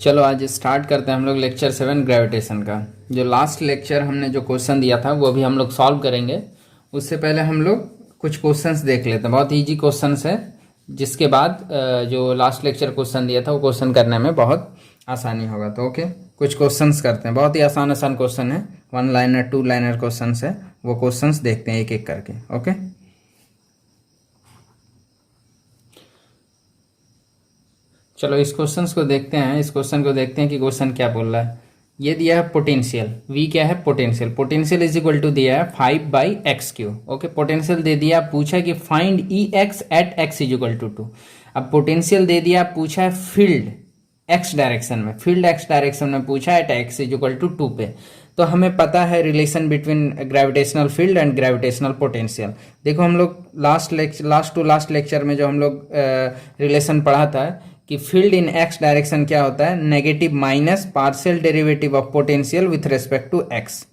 चलो आज स्टार्ट करते हैं हम लोग लेक्चर 7 ग्रेविटेशन का। जो लास्ट लेक्चर हमने जो क्वेश्चन दिया था वो भी हम लोग सॉल्व करेंगे। उससे पहले हम लोग कुछ क्वेश्चंस देख लेते हैं, बहुत इजी क्वेश्चंस है, जिसके बाद जो लास्ट लेक्चर क्वेश्चन दिया था वो क्वेश्चन करने में बहुत आसानी होगा। तो ओके, कुछ क्वेश्चंस करते हैं, बहुत ही आसान आसान क्वेश्चन है, 1 लाइनर 2 लाइनर क्वेश्चन है। वो क्वेश्चंस देखते हैं एक एक करके। ओके, चलो इस क्वेश्चन को देखते हैं। इस क्वेश्चन को देखते हैं कि क्वेश्चन क्या बोल रहा है। ये दिया है पोटेंशियल, v क्या है potential, potential is equal to दिया है 5/x³। ओके, पोटेंशियल दे दिया, पूछा कि find e x at x is equal to 2। अब पोटेंशियल दे दिया, पूछा है फील्ड x डायरेक्शन में, फील्ड x डायरेक्शन में पूछा है at x is equal to 2 पे। तो हमें पता है relation between gravitational field and gravitational potential. देखो हम लोग लास्ट टू लास्ट लेक्चर में जो हम लोग रिलेशन पढ़ा था कि फील्ड इन एक्स डायरेक्शन क्या होता है, negative minus partial derivative of potential with respect to x.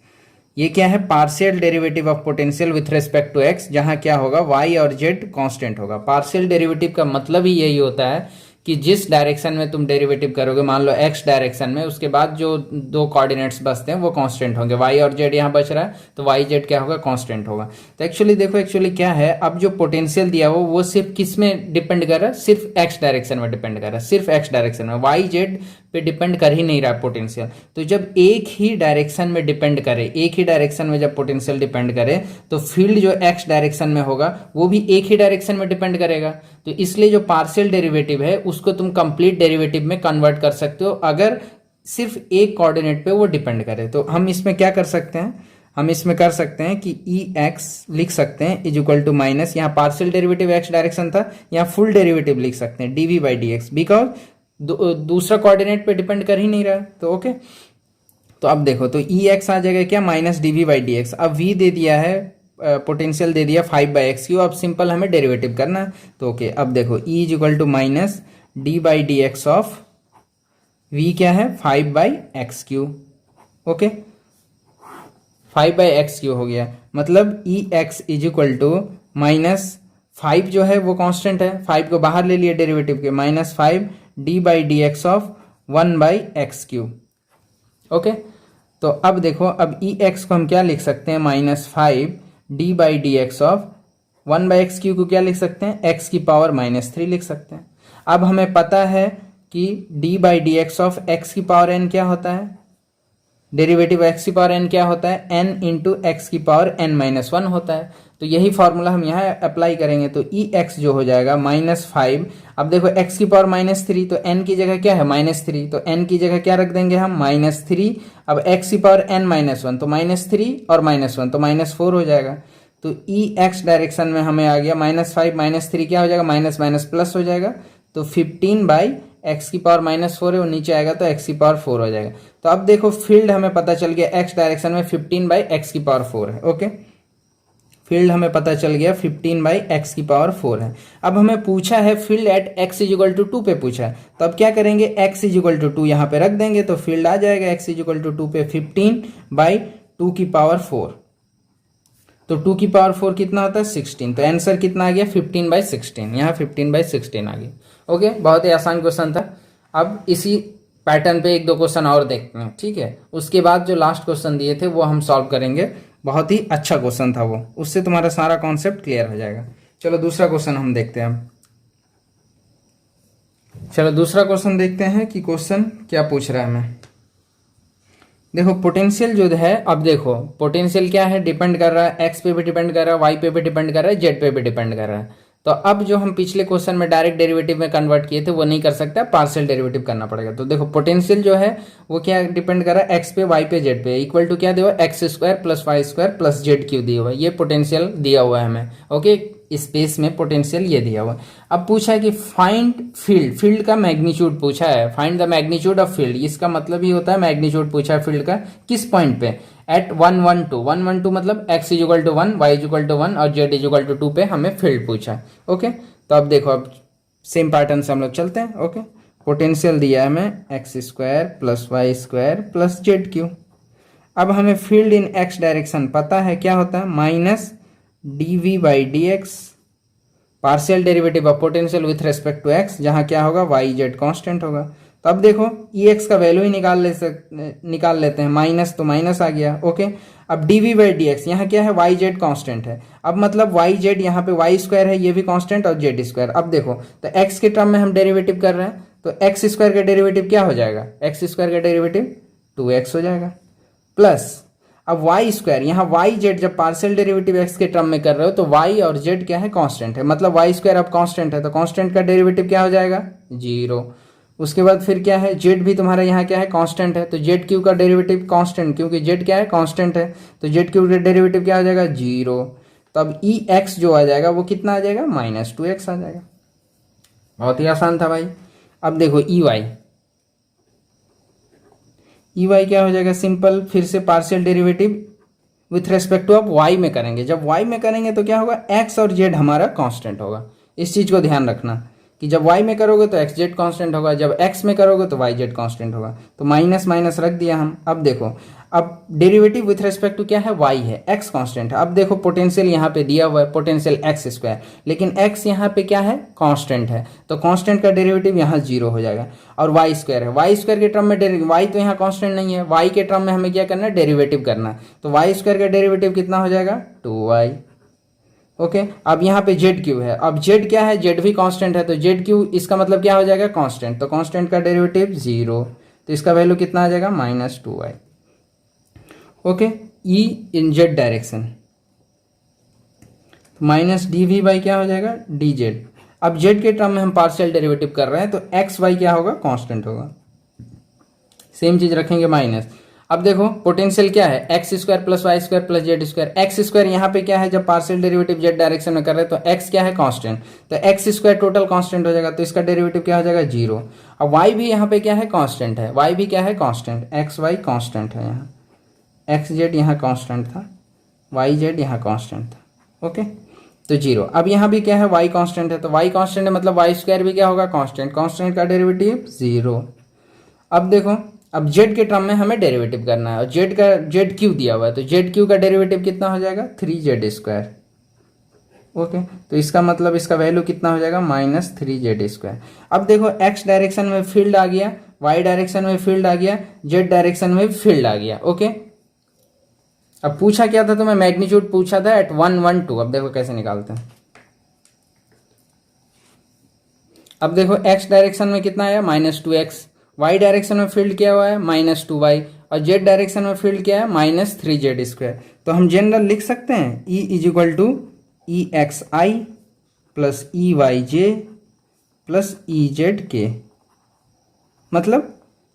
ये क्या है, partial derivative of potential with respect to x, जहां क्या होगा y और z कांस्टेंट होगा। पार्शियल डेरिवेटिव का मतलब ही यही होता है कि जिस डायरेक्शन में तुम डेरिवेटिव करोगे, मान लो x डायरेक्शन में, उसके बाद जो दो कोऑर्डिनेट्स बचते हैं वो कांस्टेंट होंगे। y और z यहाँ बच रहा है तो y z क्या होगा, कांस्टेंट होगा। तो एक्चुअली देखो, एक्चुअली क्या है, अब जो पोटेंशियल दिया वो सिर्फ किस में डिपेंड कर रहा है, सिर्फ x डायरेक्शन में डिपेंड कर रहा है, सिर्फ x डायरेक्शन में, y z पे डिपेंड कर ही नहीं रहा पोटेंशियल। तो जब एक ही डायरेक्शन में डिपेंड करे, एक ही डायरेक्शन में जब पोटेंशियल डिपेंड करे, तो फील्ड जो x डायरेक्शन में होगा वो भी एक ही डायरेक्शन में डिपेंड करेगा। तो इसलिए जो पार्शियल डेरिवेटिव है उसको तुम कंप्लीट डेरिवेटिव में कन्वर्ट कर सकते हो अगर सिर्फ एक कोऑर्डिनेट पे वो डिपेंड करे। तो हम इसमें क्या कर सकते हैं, हम इसमें कर सकते हैं कि ई एक्स लिख सकते हैं इज इक्वल टू माइनस, यहाँ पार्शियल डेरिवेटिव एक्स डायरेक्शन था, यहाँ फुल डेरिवेटिव लिख सकते हैं d v by d x, because दूसरा कोऑर्डिनेट पे डिपेंड कर ही नहीं रहा। तो ओके, तो अब देखो, तो ई एक्स आ जाएगा क्या, minus d v by d x. अब वी दे दिया है, पोटेंशियल दे दिया 5/x³। अब सिंपल हमें डेरिवेटिव करना है। तो ओके, अब देखो E is equal to minus d by d x of V क्या है 5/x³। ओके, 5/x³ हो गया, मतलब E x is equal to minus 5 जो है वो कांस्टेंट है, 5 को बाहर ले लिया डेरिवेटिव के, minus 5 D by d x of 1/x³। Okay, तो अब देखो, अब ई एक्स को हम क्या लिख सकते हैं, minus 5 D by d x of 1/x³ को क्या लिख सकते हैं, x की पावर -3 लिख सकते हैं। अब हमें पता है कि d by d x of x की पावर n क्या होता है, डेरिवेटिव x की पावर n क्या होता है, n इंटू एक्स की पावर n-1 होता है। तो यही फॉर्मूला हम यहाँ अप्लाई करेंगे। तो ई एक्स जो हो जाएगा -5, अब देखो x की पावर -3, तो n की जगह क्या है -3, तो n की जगह क्या रख देंगे हम -3। अब x की पावर n-1, तो -3 और -1 तो -4 हो जाएगा। तो ई एक्स डायरेक्शन में हमें आ गया -5 -3 क्या हो जाएगा, माइनस माइनस प्लस हो जाएगा। तो 15/x की पावर -4 है, वो नीचे आएगा तो x की पावर 4 हो जाएगा। तो अब देखो, फील्ड हमें पता चल गया x डायरेक्शन में 15/x की पावर 4 है। ओके, फील्ड हमें पता चल गया 15/x की पावर 4 है। अब हमें पूछा है field at x is equal to 2 पे पूछा है, तो अब क्या करेंगे, x इज इक्वल टू 2 यहाँ पे रख देंगे, तो फील्ड आ जाएगा x इज इक्वल टू 2 पे 15/2 की पावर 4। तो 2 की पावर 4 कितना होता है, 16। तो आंसर कितना आ गया, 15/16, यहाँ 15/16 आ गई। ओके, बहुत ही आसान क्वेश्चन था। अब इसी पैटर्न पे एक दो क्वेश्चन और देखते हैं, ठीक है। उसके बाद जो लास्ट क्वेश्चन दिए थे वो हम सॉल्व करेंगे। बहुत ही अच्छा क्वेश्चन था वो, उससे तुम्हारा सारा कॉन्सेप्ट क्लियर हो जाएगा। चलो दूसरा क्वेश्चन हम देखते हैं। चलो दूसरा क्वेश्चन देखते हैं कि क्वेश्चन क्या पूछ रहा है हमें। देखो पोटेंशियल जो है, अब देखो पोटेंशियल क्या है, डिपेंड कर रहा है x पे भी डिपेंड कर रहा है, y पे भी डिपेंड कर रहा है, z पे भी डिपेंड कर रहा है। तो अब जो हम पिछले क्वेश्चन में डायरेक्ट डेरिवेटिव में कन्वर्ट किए थे वो नहीं कर सकता, पार्शियल डेरिवेटिव करना पड़ेगा। तो देखो पोटेंशियल जो है वो क्या डिपेंड कर रहा है, x पे, y पे, z पे, इक्वल टू क्या दिया हुआ, x² + y² + z³ दिया हुआ है। ये पोटेंशियल दिया हुआ है हमें। ओके, स्पेस में पोटेंशियल ये दिया हुआ है। अब पूछा है कि फाइंड फील्ड, फील्ड का मैग्नीट्यूड पूछा है, find the magnitude of field. इसका मतलब ही होता है मैग्नीट्यूड पूछा है फील्ड का, किस पॉइंट पे, एट 112 मतलब x is equal to 1, y is equal to 1 और z इज इक्वल टू 2 पे हमें फील्ड पूछा है। ओके, तो अब देखो, अब सेम पैटर्न से हम लोग चलते हैं। ओके, पोटेंशियल दिया है हमें x² + y² + z³। अब हमें फील्ड इन x डायरेक्शन पता है क्या होता है, minus dv by d x, partial derivative of potential with respect to x, जहां क्या होगा y z कांस्टेंट होगा। तो अब देखो ई एक्स का वैल्यू ही निकाल लेते हैं, माइनस तो माइनस आ गया। ओके, अब d v by d x, यहाँ क्या है, वाई जेड कॉन्स्टेंट है। अब मतलब वाई जेड यहाँ पे वाई स्क्वायर है, ये भी कॉन्स्टेंट, और जेड स्क्वायर। अब देखो तो एक्स के टर्म में हम डेरिवेटिव कर रहे हैं, तो एक्स स्क्वायर का डेरिवेटिव क्या हो जाएगा, एक्स स्क्वायर का डेरिवेटिव 2x हो जाएगा, प्लस अब वाई स्क्वायर, यहाँ वाई जेड जब पार्शियल डेरिवेटिव एक्स के टर्म में कर रहे हो तो वाई और जेड क्या है, कांस्टेंट है, मतलब वाई स्क्वायर अब कांस्टेंट है, तो कांस्टेंट का डेरिवेटिव क्या हो जाएगा, 0। उसके बाद फिर क्या है, जेड भी तुम्हारा यहाँ क्या है, कांस्टेंट है, तो जेड क्यू का डेरिवेटिव कांस्टेंट, क्योंकि जेड क्या है, कांस्टेंट है, तो जेड क्यू का डेरिवेटिव क्या हो जाएगा, 0। तो अब ई एक्स जो आ जाएगा वो कितना आ जाएगा, -2x आ जाएगा। बहुत ही आसान था भाई। अब देखो ई वाई क्या हो जाएगा, सिंपल, फिर से partial derivative with respect to अब वाई में करेंगे। जब वाई में करेंगे तो क्या होगा, एक्स और जेड हमारा कांस्टेंट होगा। इस चीज़ को ध्यान रखना कि जब वाई में करोगे तो एक्स जेड कांस्टेंट होगा, जब एक्स में करोगे तो वाई जेड कांस्टेंट होगा। तो माइनस माइनस रख दिया हम। अब देखो, अब डेरिवेटिव विथ रेस्पेक्ट टू क्या है, वाई है, एक्स कांस्टेंट है। अब देखो पोटेंशियल यहाँ पे दिया हुआ है, पोटेंशियल एक्स स्क्वायर, लेकिन एक्स यहाँ पे क्या है, कांस्टेंट है, तो कांस्टेंट का डेरिवेटिव यहाँ 0 हो जाएगा। और वाई स्क्वायर है, वाई स्क्वायर के टर्म में वाई तो यहाँ कांस्टेंट नहीं है, वाई के टर्म में हमें क्या करना है, डेरिवेटिव करना है, तो वाई स्क्वायर का डेरिवेटिव कितना हो जाएगा, 2y। ओके, अब यहाँ पे जेड क्यू है, अब जेड क्या है, जेड भी कांस्टेंट है, तो जेड क्यू इसका मतलब क्या हो जाएगा, कांस्टेंट, तो कांस्टेंट का डेरिवेटिव 0, तो इसका वैल्यू कितना आ जाएगा, -2y। Okay, e in z direction, minus d v by क्या हो जाएगा, डी जेड। अब जेड के टर्म में हम पार्शियल डेरिवेटिव कर रहे हैं, तो एक्स वाई क्या होगा, कांस्टेंट होगा, सेम चीज रखेंगे माइनस। अब देखो पोटेंशियल क्या है, x square plus y square plus z square. X square यहाँ पे क्या है, जब पार्शियल डेरिवेटिव जेड डायरेक्शन में कर रहे हैं तो एक्स क्या है, कांस्टेंट, तो एक्स स्क्वायर टोटल कांस्टेंट हो जाएगा, तो इसका डेरिवेटिव क्या हो जाएगा, 0। अब वाई भी यहाँ पे क्या है, कांस्टेंट है, वाई भी क्या है, कांस्टेंट, एक्स वाई कांस्टेंट है, यहाँ एक्स जेड यहाँ कांस्टेंट था, वाई जेड यहाँ कांस्टेंट था। ओके, तो 0। अब यहाँ भी क्या है, वाई कांस्टेंट है, तो वाई कांस्टेंट है मतलब वाई स्क्वायर भी क्या होगा, कांस्टेंट, कांस्टेंट का डेरिवेटिव 0। अब देखो, अब जेड के टर्म में हमें डेरिवेटिव करना है, और जेड क्यू दिया हुआ है, तो जेड क्यू का डेरिवेटिव कितना हो जाएगा, 3z²। ओके, तो इसका मतलब इसका वैल्यू कितना हो जाएगा, -3z²। अब देखो एक्स डायरेक्शन में फील्ड आ गया, वाई डायरेक्शन में फील्ड आ गया, जेड डायरेक्शन में फील्ड आ गया। ओके, अब पूछा क्या था, तो मैं मैग्नीट्यूड पूछा था एट 1 1 2। अब देखो कैसे निकालते हैं। अब देखो एक्स डायरेक्शन में कितना आया, -2x, वाई डायरेक्शन में फील्ड किया हुआ है -2y, और जेड डायरेक्शन में फील्ड किया है -3z²। तो हम जनरल लिख सकते हैं E = EXI plus EYJ plus EZK। मतलब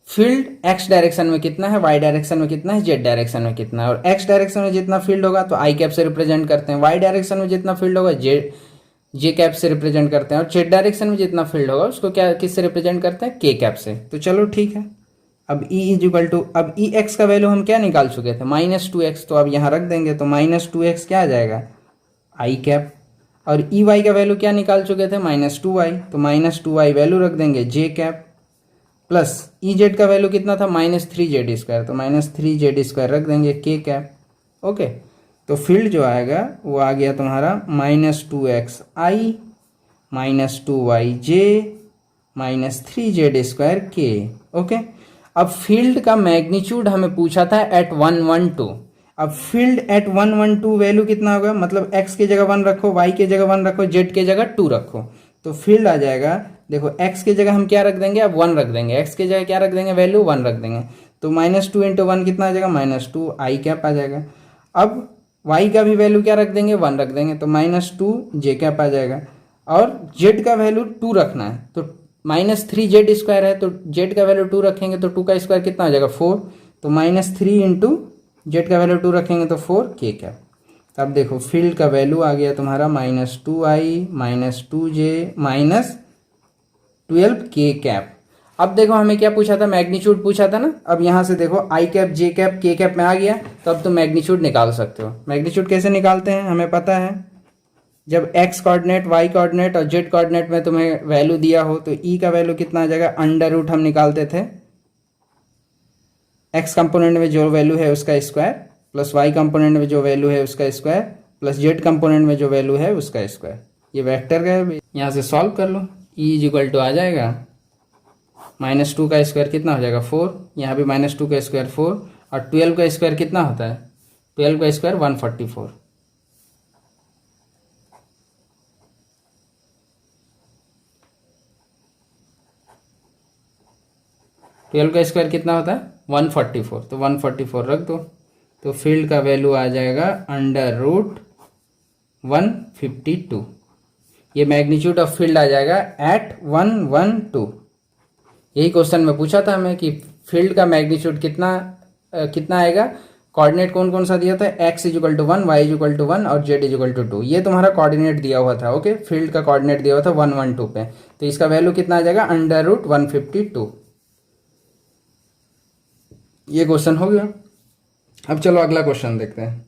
फील्ड एक्स डायरेक्शन में कितना है, वाई डायरेक्शन में कितना है, जेड डायरेक्शन में कितना है। और एक्स डायरेक्शन में जितना फील्ड होगा तो आई कैप से रिप्रेजेंट करते हैं, वाई डायरेक्शन में जितना फील्ड होगा जे कैप से रिप्रेजेंट करते हैं, और जेड डायरेक्शन में जितना फील्ड होगा उसको क्या किससे रिप्रेजेंट करते हैं, के कैप से। तो चलो ठीक है। अब अब ई एक्स का वैल्यू हम क्या निकाल चुके थे, -2x, तो अब यहाँ रख देंगे, तो -2x क्या आ जाएगा, आई कैप। और ई वाई का वैल्यू क्या निकाल चुके थे, -2y, तो -2y वैल्यू रख देंगे, जे कैप, प्लस ई जेड का वैल्यू कितना था, -3z², तो -3z² रख देंगे, के कैप। ओके, तो फील्ड जो आएगा वो आ गया तुम्हारा -2xi -2yj -3z²k। ओके, अब फील्ड का मैग्नीट्यूड हमें पूछा था एट 1 1 2। अब फील्ड एट 1 1 2 वैल्यू कितना होगा, मतलब x की जगह 1 रखो, y की जगह 1 रखो, z की जगह 2 रखो, तो फील्ड आ जाएगा। देखो x की जगह हम क्या रख देंगे, अब 1 रख देंगे, x की जगह क्या रख देंगे, वैल्यू 1 रख देंगे, तो -2 × 1 कितना आ जाएगा, -2 आई कैप आ जाएगा। अब y का भी वैल्यू क्या रख देंगे, 1 रख देंगे, तो -2 जे कैप आ जाएगा। और z का वैल्यू 2 रखना है, तो -3z² है, तो z का वैल्यू 2 रखेंगे, तो 2 का स्क्वायर कितना आ जाएगा, 4, तो -3 × z का वैल्यू 2 रखेंगे तो 4 के कैप। अब देखो फील्ड का वैल्यू आ गया तुम्हारा -2i -2j -12 के कैप। अब देखो हमें क्या पूछा था, मैग्नीट्यूड पूछा था ना। अब यहाँ से देखो आई कैप, जे कैप, के कैप में आ गया, तो अब तुम मैग्नीट्यूड निकाल सकते हो। मैग्नीट्यूड कैसे निकालते हैं, हमें पता है, जब x कोऑर्डिनेट, y कोऑर्डिनेट और z कोऑर्डिनेट में तुम्हें वैल्यू दिया हो तो e का वैल्यू कितना आ जाएगा, √ हम निकालते थे, x कंपोनेंट में जो वैल्यू है उसका स्क्वायर, प्लस y कंपोनेंट में जो वैल्यू है उसका स्क्वायर, प्लस z कंपोनेंट में जो वैल्यू है उसका स्क्वायर। ये वेक्टर का है, यहाँ से सॉल्व कर लो। E = आ जाएगा -2 का स्क्वायर कितना हो जाएगा 4, यहाँ भी -2 का स्क्वायर 4, और 12 का स्क्वायर कितना होता है, 12 का स्क्वायर 144। 12 का स्क्वायर कितना होता है 144, तो 144 रख दो, तो फील्ड का वैल्यू आ जाएगा √152। ये मैग्नीट्यूड ऑफ फील्ड आ जाएगा एट 112। यही क्वेश्चन में पूछा था हमें कि फील्ड का मैग्नीट्यूड कितना आएगा। कोऑर्डिनेट कौन कौन सा दिया था, x = 1, y = 1 और z = 2। ये तुम्हारा कोऑर्डिनेट दिया हुआ था। ओके, फील्ड का कोऑर्डिनेट दिया हुआ था 112 पे, तो इसका वैल्यू कितना आ जाएगा √152। ये क्वेश्चन हो गया। अब चलो अगला क्वेश्चन देखते हैं।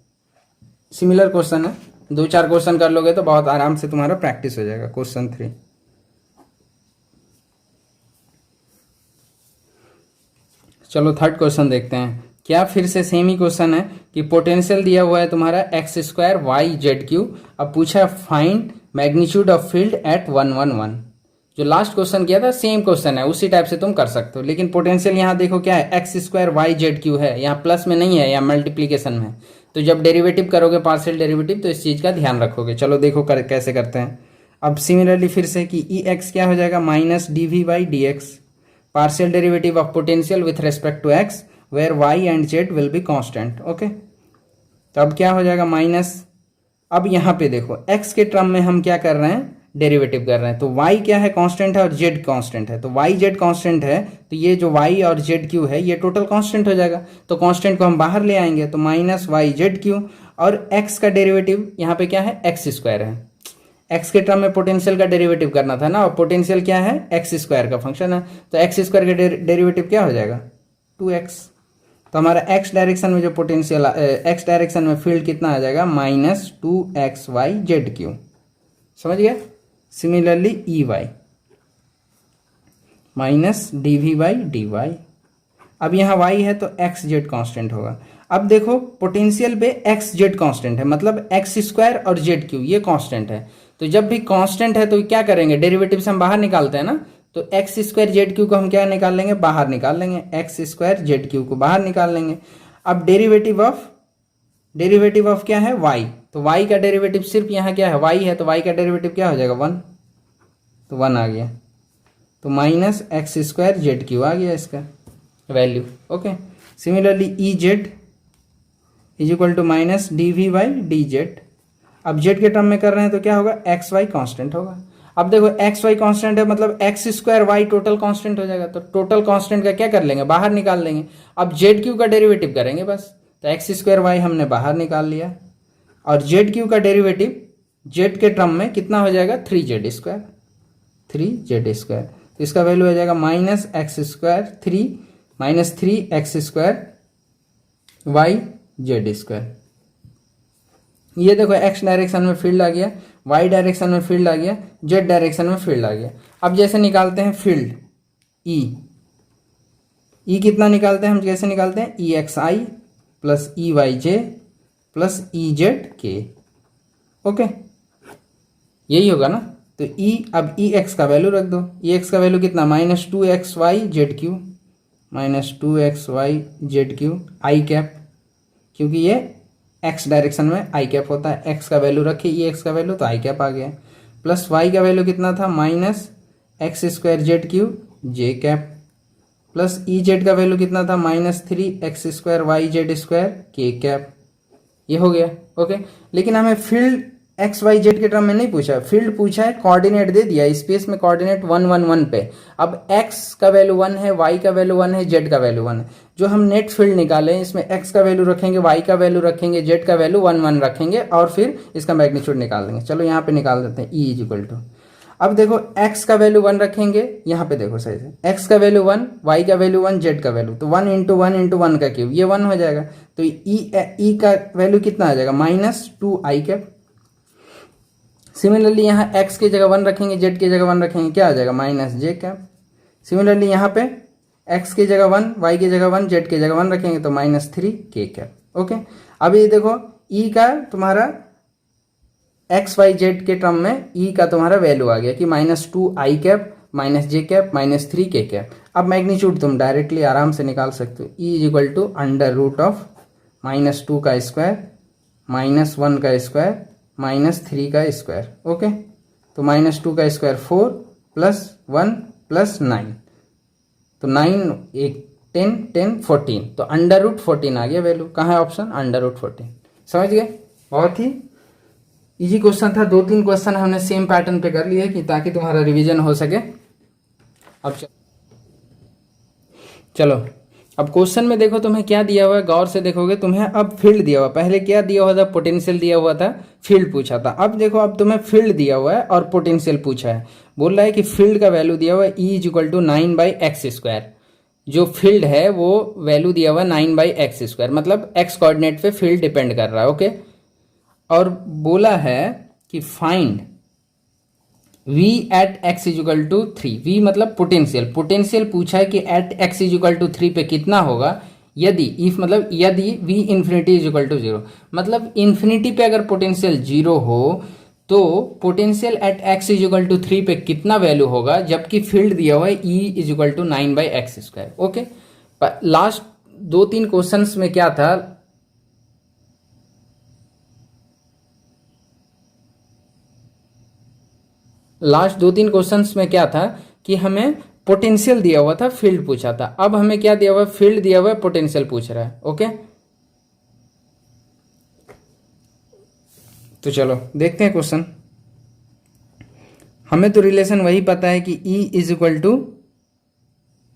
सिमिलर क्वेश्चन है, 2-4 क्वेश्चन कर लोगे तो बहुत आराम से तुम्हारा प्रैक्टिस हो जाएगा। क्वेश्चन 3, चलो थर्ड क्वेश्चन देखते हैं। क्या फिर से सेम ही क्वेश्चन है कि पोटेंशियल दिया हुआ है तुम्हारा x² y z3। अब पूछा find magnitude of field at 111। जो लास्ट क्वेश्चन किया था सेम क्वेश्चन है, उसी टाइप से तुम कर सकते हो, लेकिन पोटेंशियल यहाँ देखो क्या है, x² y z3 है, यहाँ प्लस में नहीं है, यहाँ मल्टीप्लीकेशन में। तो जब डेरिवेटिव करोगे पार्शियल डेरिवेटिव तो इस चीज़ का ध्यान रखोगे। चलो देखो कैसे करते हैं। अब सिमिलरली फिर से कि EX क्या हो जाएगा -dV/dx, partial derivative of potential with respect to x where y and z will be constant. Okay, तो अब क्या हो जाएगा माइनस, अब यहाँ पे देखो x के टर्म में हम क्या कर रहे हैं, डेरिवेटिव कर रहे हैं, तो y क्या है कांस्टेंट है और z कांस्टेंट है, तो y z कांस्टेंट है, तो ये जो y और z3 है ये टोटल कांस्टेंट हो जाएगा, तो कांस्टेंट को हम बाहर ले आएंगे, तो -yz3 और x का डेरिवेटिव यहाँ पे क्या है x² है। x के टर्म में पोटेंशियल का डेरिवेटिव करना था ना, और पोटेंशियल क्या है x² का फंक्शन है, तो x² का डेरिवेटिव क्या हो जाएगा 2x। तो हमारा x डायरेक्शन में जो पोटेंशियल x डायरेक्शन में फील्ड कितना आ जाएगा -2xyz3। समझ गया। Similarly EY -dV/dy। अब यहाँ y है तो x z कांस्टेंट होगा। अब देखो पोटेंशियल पे x z कांस्टेंट है, मतलब x² और z3 ये कांस्टेंट है, तो जब भी कांस्टेंट है तो क्या करेंगे, डेरिवेटिव से हम बाहर निकालते हैं ना, तो x² z3 को हम क्या निकाल लेंगे, बाहर निकाल लेंगे, x² z3 को बाहर निकाल लेंगे। अब डेरिवेटिव ऑफ क्या है y, तो y का डेरिवेटिव सिर्फ यहाँ क्या है y है, तो y का डेरिवेटिव क्या हो जाएगा 1, तो 1 आ गया, तो -x² z3 आ गया इसका value. Okay, similarly EZ = -dV/dz। अब z के टर्म में कर रहे हैं तो क्या होगा, xy कांस्टेंट होगा। अब देखो xy कांस्टेंट है, मतलब x² y टोटल कांस्टेंट हो जाएगा, तो टोटल कांस्टेंट का क्या कर लेंगे, बाहर निकाल लेंगे। अब z3 का डेरिवेटिव करेंगे बस, तो x² y हमने बाहर निकाल लिया, और z3 का डेरिवेटिव z के टर्म में कितना हो जाएगा 3z², तो इसका वैल्यू हो जाएगा -3x² y z²। ये देखो x डायरेक्शन में फील्ड आ गया, y डायरेक्शन में फील्ड आ गया, z डायरेक्शन में फील्ड आ गया। अब जैसे निकालते हैं फील्ड E कितना निकालते हैं हम, कैसे निकालते हैं EXI + EYJ + EZK। ओके, यही होगा ना, तो अब EX का वैल्यू रख दो, EX का वैल्यू कितना -2xyz3 i कैप, क्योंकि ये x डायरेक्शन में i कैप होता है, x का वैल्यू रखे EX का वैल्यू तो i कैप आ गया, प्लस y का वैल्यू कितना था -x² z3 j cap, plus EZ का वैल्यू कितना था -3x² yz² k कैप। ये हो गया। ओके, लेकिन हमें फील्ड एक्स वाई जेड के टर्म में नहीं पूछा, फील्ड पूछा है, कोऑर्डिनेट दे दिया, स्पेस में कोऑर्डिनेट 1 1 1 पे। अब x का वैल्यू 1 है, y का वैल्यू 1 है, z का वैल्यू 1 है। जो हम नेट फील्ड निकाले हैं इसमें x का वैल्यू रखेंगे, y का वैल्यू रखेंगे, z का वैल्यू 1 1 रखेंगे और फिर इसका मैग्नीट्यूड निकाल देंगे। चलो यहाँ पे निकाल देते हैं E इक्वल टू, अब देखो x का वैल्यू 1 रखेंगे, यहाँ पे देखो सही से, x का वैल्यू 1, y का वैल्यू 1, z का वैल्यू, तो 1 इंटू 1 का क्यूब, ये 1 हो जाएगा। तो E का वैल्यू कितना आ जाएगा -2i कैप। सिमिलरली यहाँ x की जगह 1 रखेंगे, z की जगह 1 रखेंगे, क्या आ जाएगा -j कैप। सिमिलरली यहाँ पे x की जगह 1, y की जगह 1, z की जगह 1 रखेंगे तो -3k कैप। ओके, अब ये देखो E का तुम्हारा एक्स वाई जेड के टर्म में E का तुम्हारा वैल्यू आ गया कि -2i cap, -j cap, -3k cap. अब मैग्नीट्यूड तुम डायरेक्टली आराम से निकाल सकते हो, e is equal to under root of -2 का स्क्वायर -1 का स्क्वायर -3 का स्क्वायर। ओके, तो -2 का स्क्वायर 4 प्लस 1 प्लस 9, तो 9 एक 10 10 14, तो अंडर रूट 14 आ गया वैल्यू। कहाँ है ऑप्शन? Under root 14। समझ गए? बहुत ही इजी क्वेश्चन था। 2-3 क्वेश्चन हमने सेम पैटर्न पे कर लिए कि ताकि तुम्हारा रिवीजन हो सके। अब चलो अब क्वेश्चन में देखो तुम्हें क्या दिया हुआ है, गौर से देखोगे तुम्हें अब फील्ड दिया हुआ। पहले क्या दिया हुआ था? पोटेंशियल दिया हुआ था, फील्ड पूछा था। अब देखो अब तुम्हें फील्ड दिया हुआ है और पोटेंशियल पूछा है। बोल रहा है कि फील्ड का वैल्यू दिया हुआ है ई इज इक्वल टू 9/x²। जो फील्ड है वो वैल्यू दिया हुआ है 9/x², मतलब x कोऑर्डिनेट पे फील्ड डिपेंड कर रहा है। ओके, और बोला है कि find v at x is equal to 3। v मतलब पोटेंशियल, पोटेंशियल पूछा है कि at x is equal to 3 पे कितना होगा यदि, इफ मतलब यदि v infinity is equal to 0, मतलब इंफिनिटी पे अगर पोटेंशियल 0 हो तो potential at x is equal to 3 पे कितना वैल्यू होगा, जबकि फील्ड दिया हुआ है e is equal to 9/x²। Okay, last 2-3 questions में क्या था, लास्ट 2-3 क्वेश्चंस में क्या था कि हमें पोटेंशियल दिया हुआ था, फील्ड पूछा था। अब हमें क्या दिया हुआ है? फील्ड दिया हुआ है, पोटेंशियल पूछ रहा है। ओके, तो चलो देखते हैं क्वेश्चन। हमें तो रिलेशन वही पता है कि E is equal to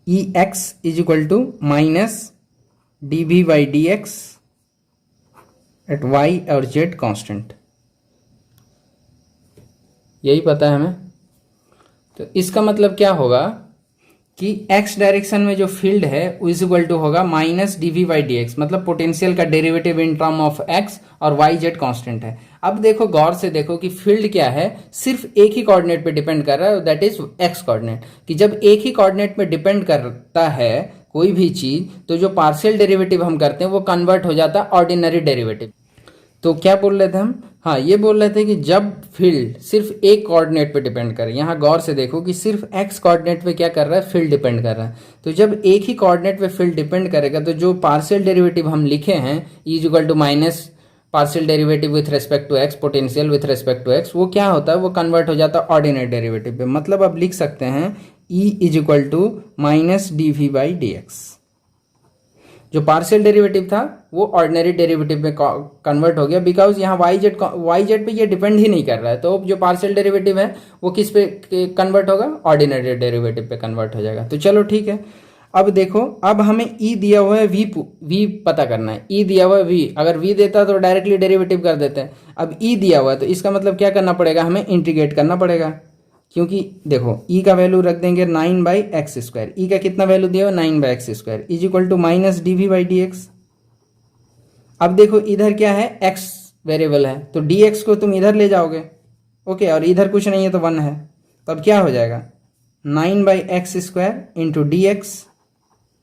EX is equal to -dV/dx at y और z कांस्टेंट, यही पता है हमें। तो इसका मतलब क्या होगा कि x डायरेक्शन में जो फील्ड है इज इक्वल टू होगा -dV/dx, मतलब पोटेंशियल का derivative in term of x और y z कांस्टेंट है। अब देखो गौर से देखो कि फील्ड क्या है, सिर्फ एक ही कोऑर्डिनेट पे डिपेंड कर रहा है, दैट इज x कोऑर्डिनेट। कि जब एक ही कोऑर्डिनेट पे डिपेंड करता है कोई भी चीज, तो जो पार्शियल डेरिवेटिव हम करते हैं वो कन्वर्ट हो जाता है ऑर्डिनरी डेरिवेटिव। तो क्या बोल रहे थे हम? हाँ, ये बोल रहे थे कि जब फील्ड सिर्फ एक कोऑर्डिनेट पे डिपेंड करे, यहाँ गौर से देखो कि सिर्फ x कोऑर्डिनेट पे क्या कर रहा है? फील्ड डिपेंड कर रहा है। तो जब एक ही कोऑर्डिनेट पे फील्ड डिपेंड करेगा तो जो पार्शियल डेरिवेटिव हम लिखे हैं e is equal to minus partial derivative with respect to x, potential with respect to x, वो क्या होता है? वो कन्वर्ट हो जाता है ऑर्डिनरी डेरिवेटिव पे। मतलब अब लिख सकते हैं e is equal to -dV/dx। जो पार्शियल डेरिवेटिव था वो ऑर्डिनरी डेरिवेटिव में कन्वर्ट हो गया, बिकॉज यहाँ वाई जेड पे ये डिपेंड ही नहीं कर रहा है। तो जो पार्शियल डेरिवेटिव है वो किस पे कन्वर्ट होगा? ऑर्डिनरी डेरिवेटिव पे कन्वर्ट हो जाएगा। तो चलो ठीक है, अब देखो अब हमें ई दिया हुआ है, वी पता करना है। ई दिया हुआ है वी, अगर वी देता तो डायरेक्टली डेरिवेटिव कर देते हैं। अब ई दिया हुआ है तो इसका मतलब क्या करना पड़ेगा? हमें इंटीग्रेट करना पड़ेगा, क्योंकि देखो ई का वैल्यू रख देंगे 9/x²। ई का कितना वैल्यू दिया हुआ? 9/x² is equal to -dV/dx। अब देखो इधर क्या है? x वेरिएबल है, तो dx को तुम इधर ले जाओगे। ओके, और इधर कुछ नहीं है तो 1 है, तो अब क्या हो जाएगा? 9/x² इंटू dx,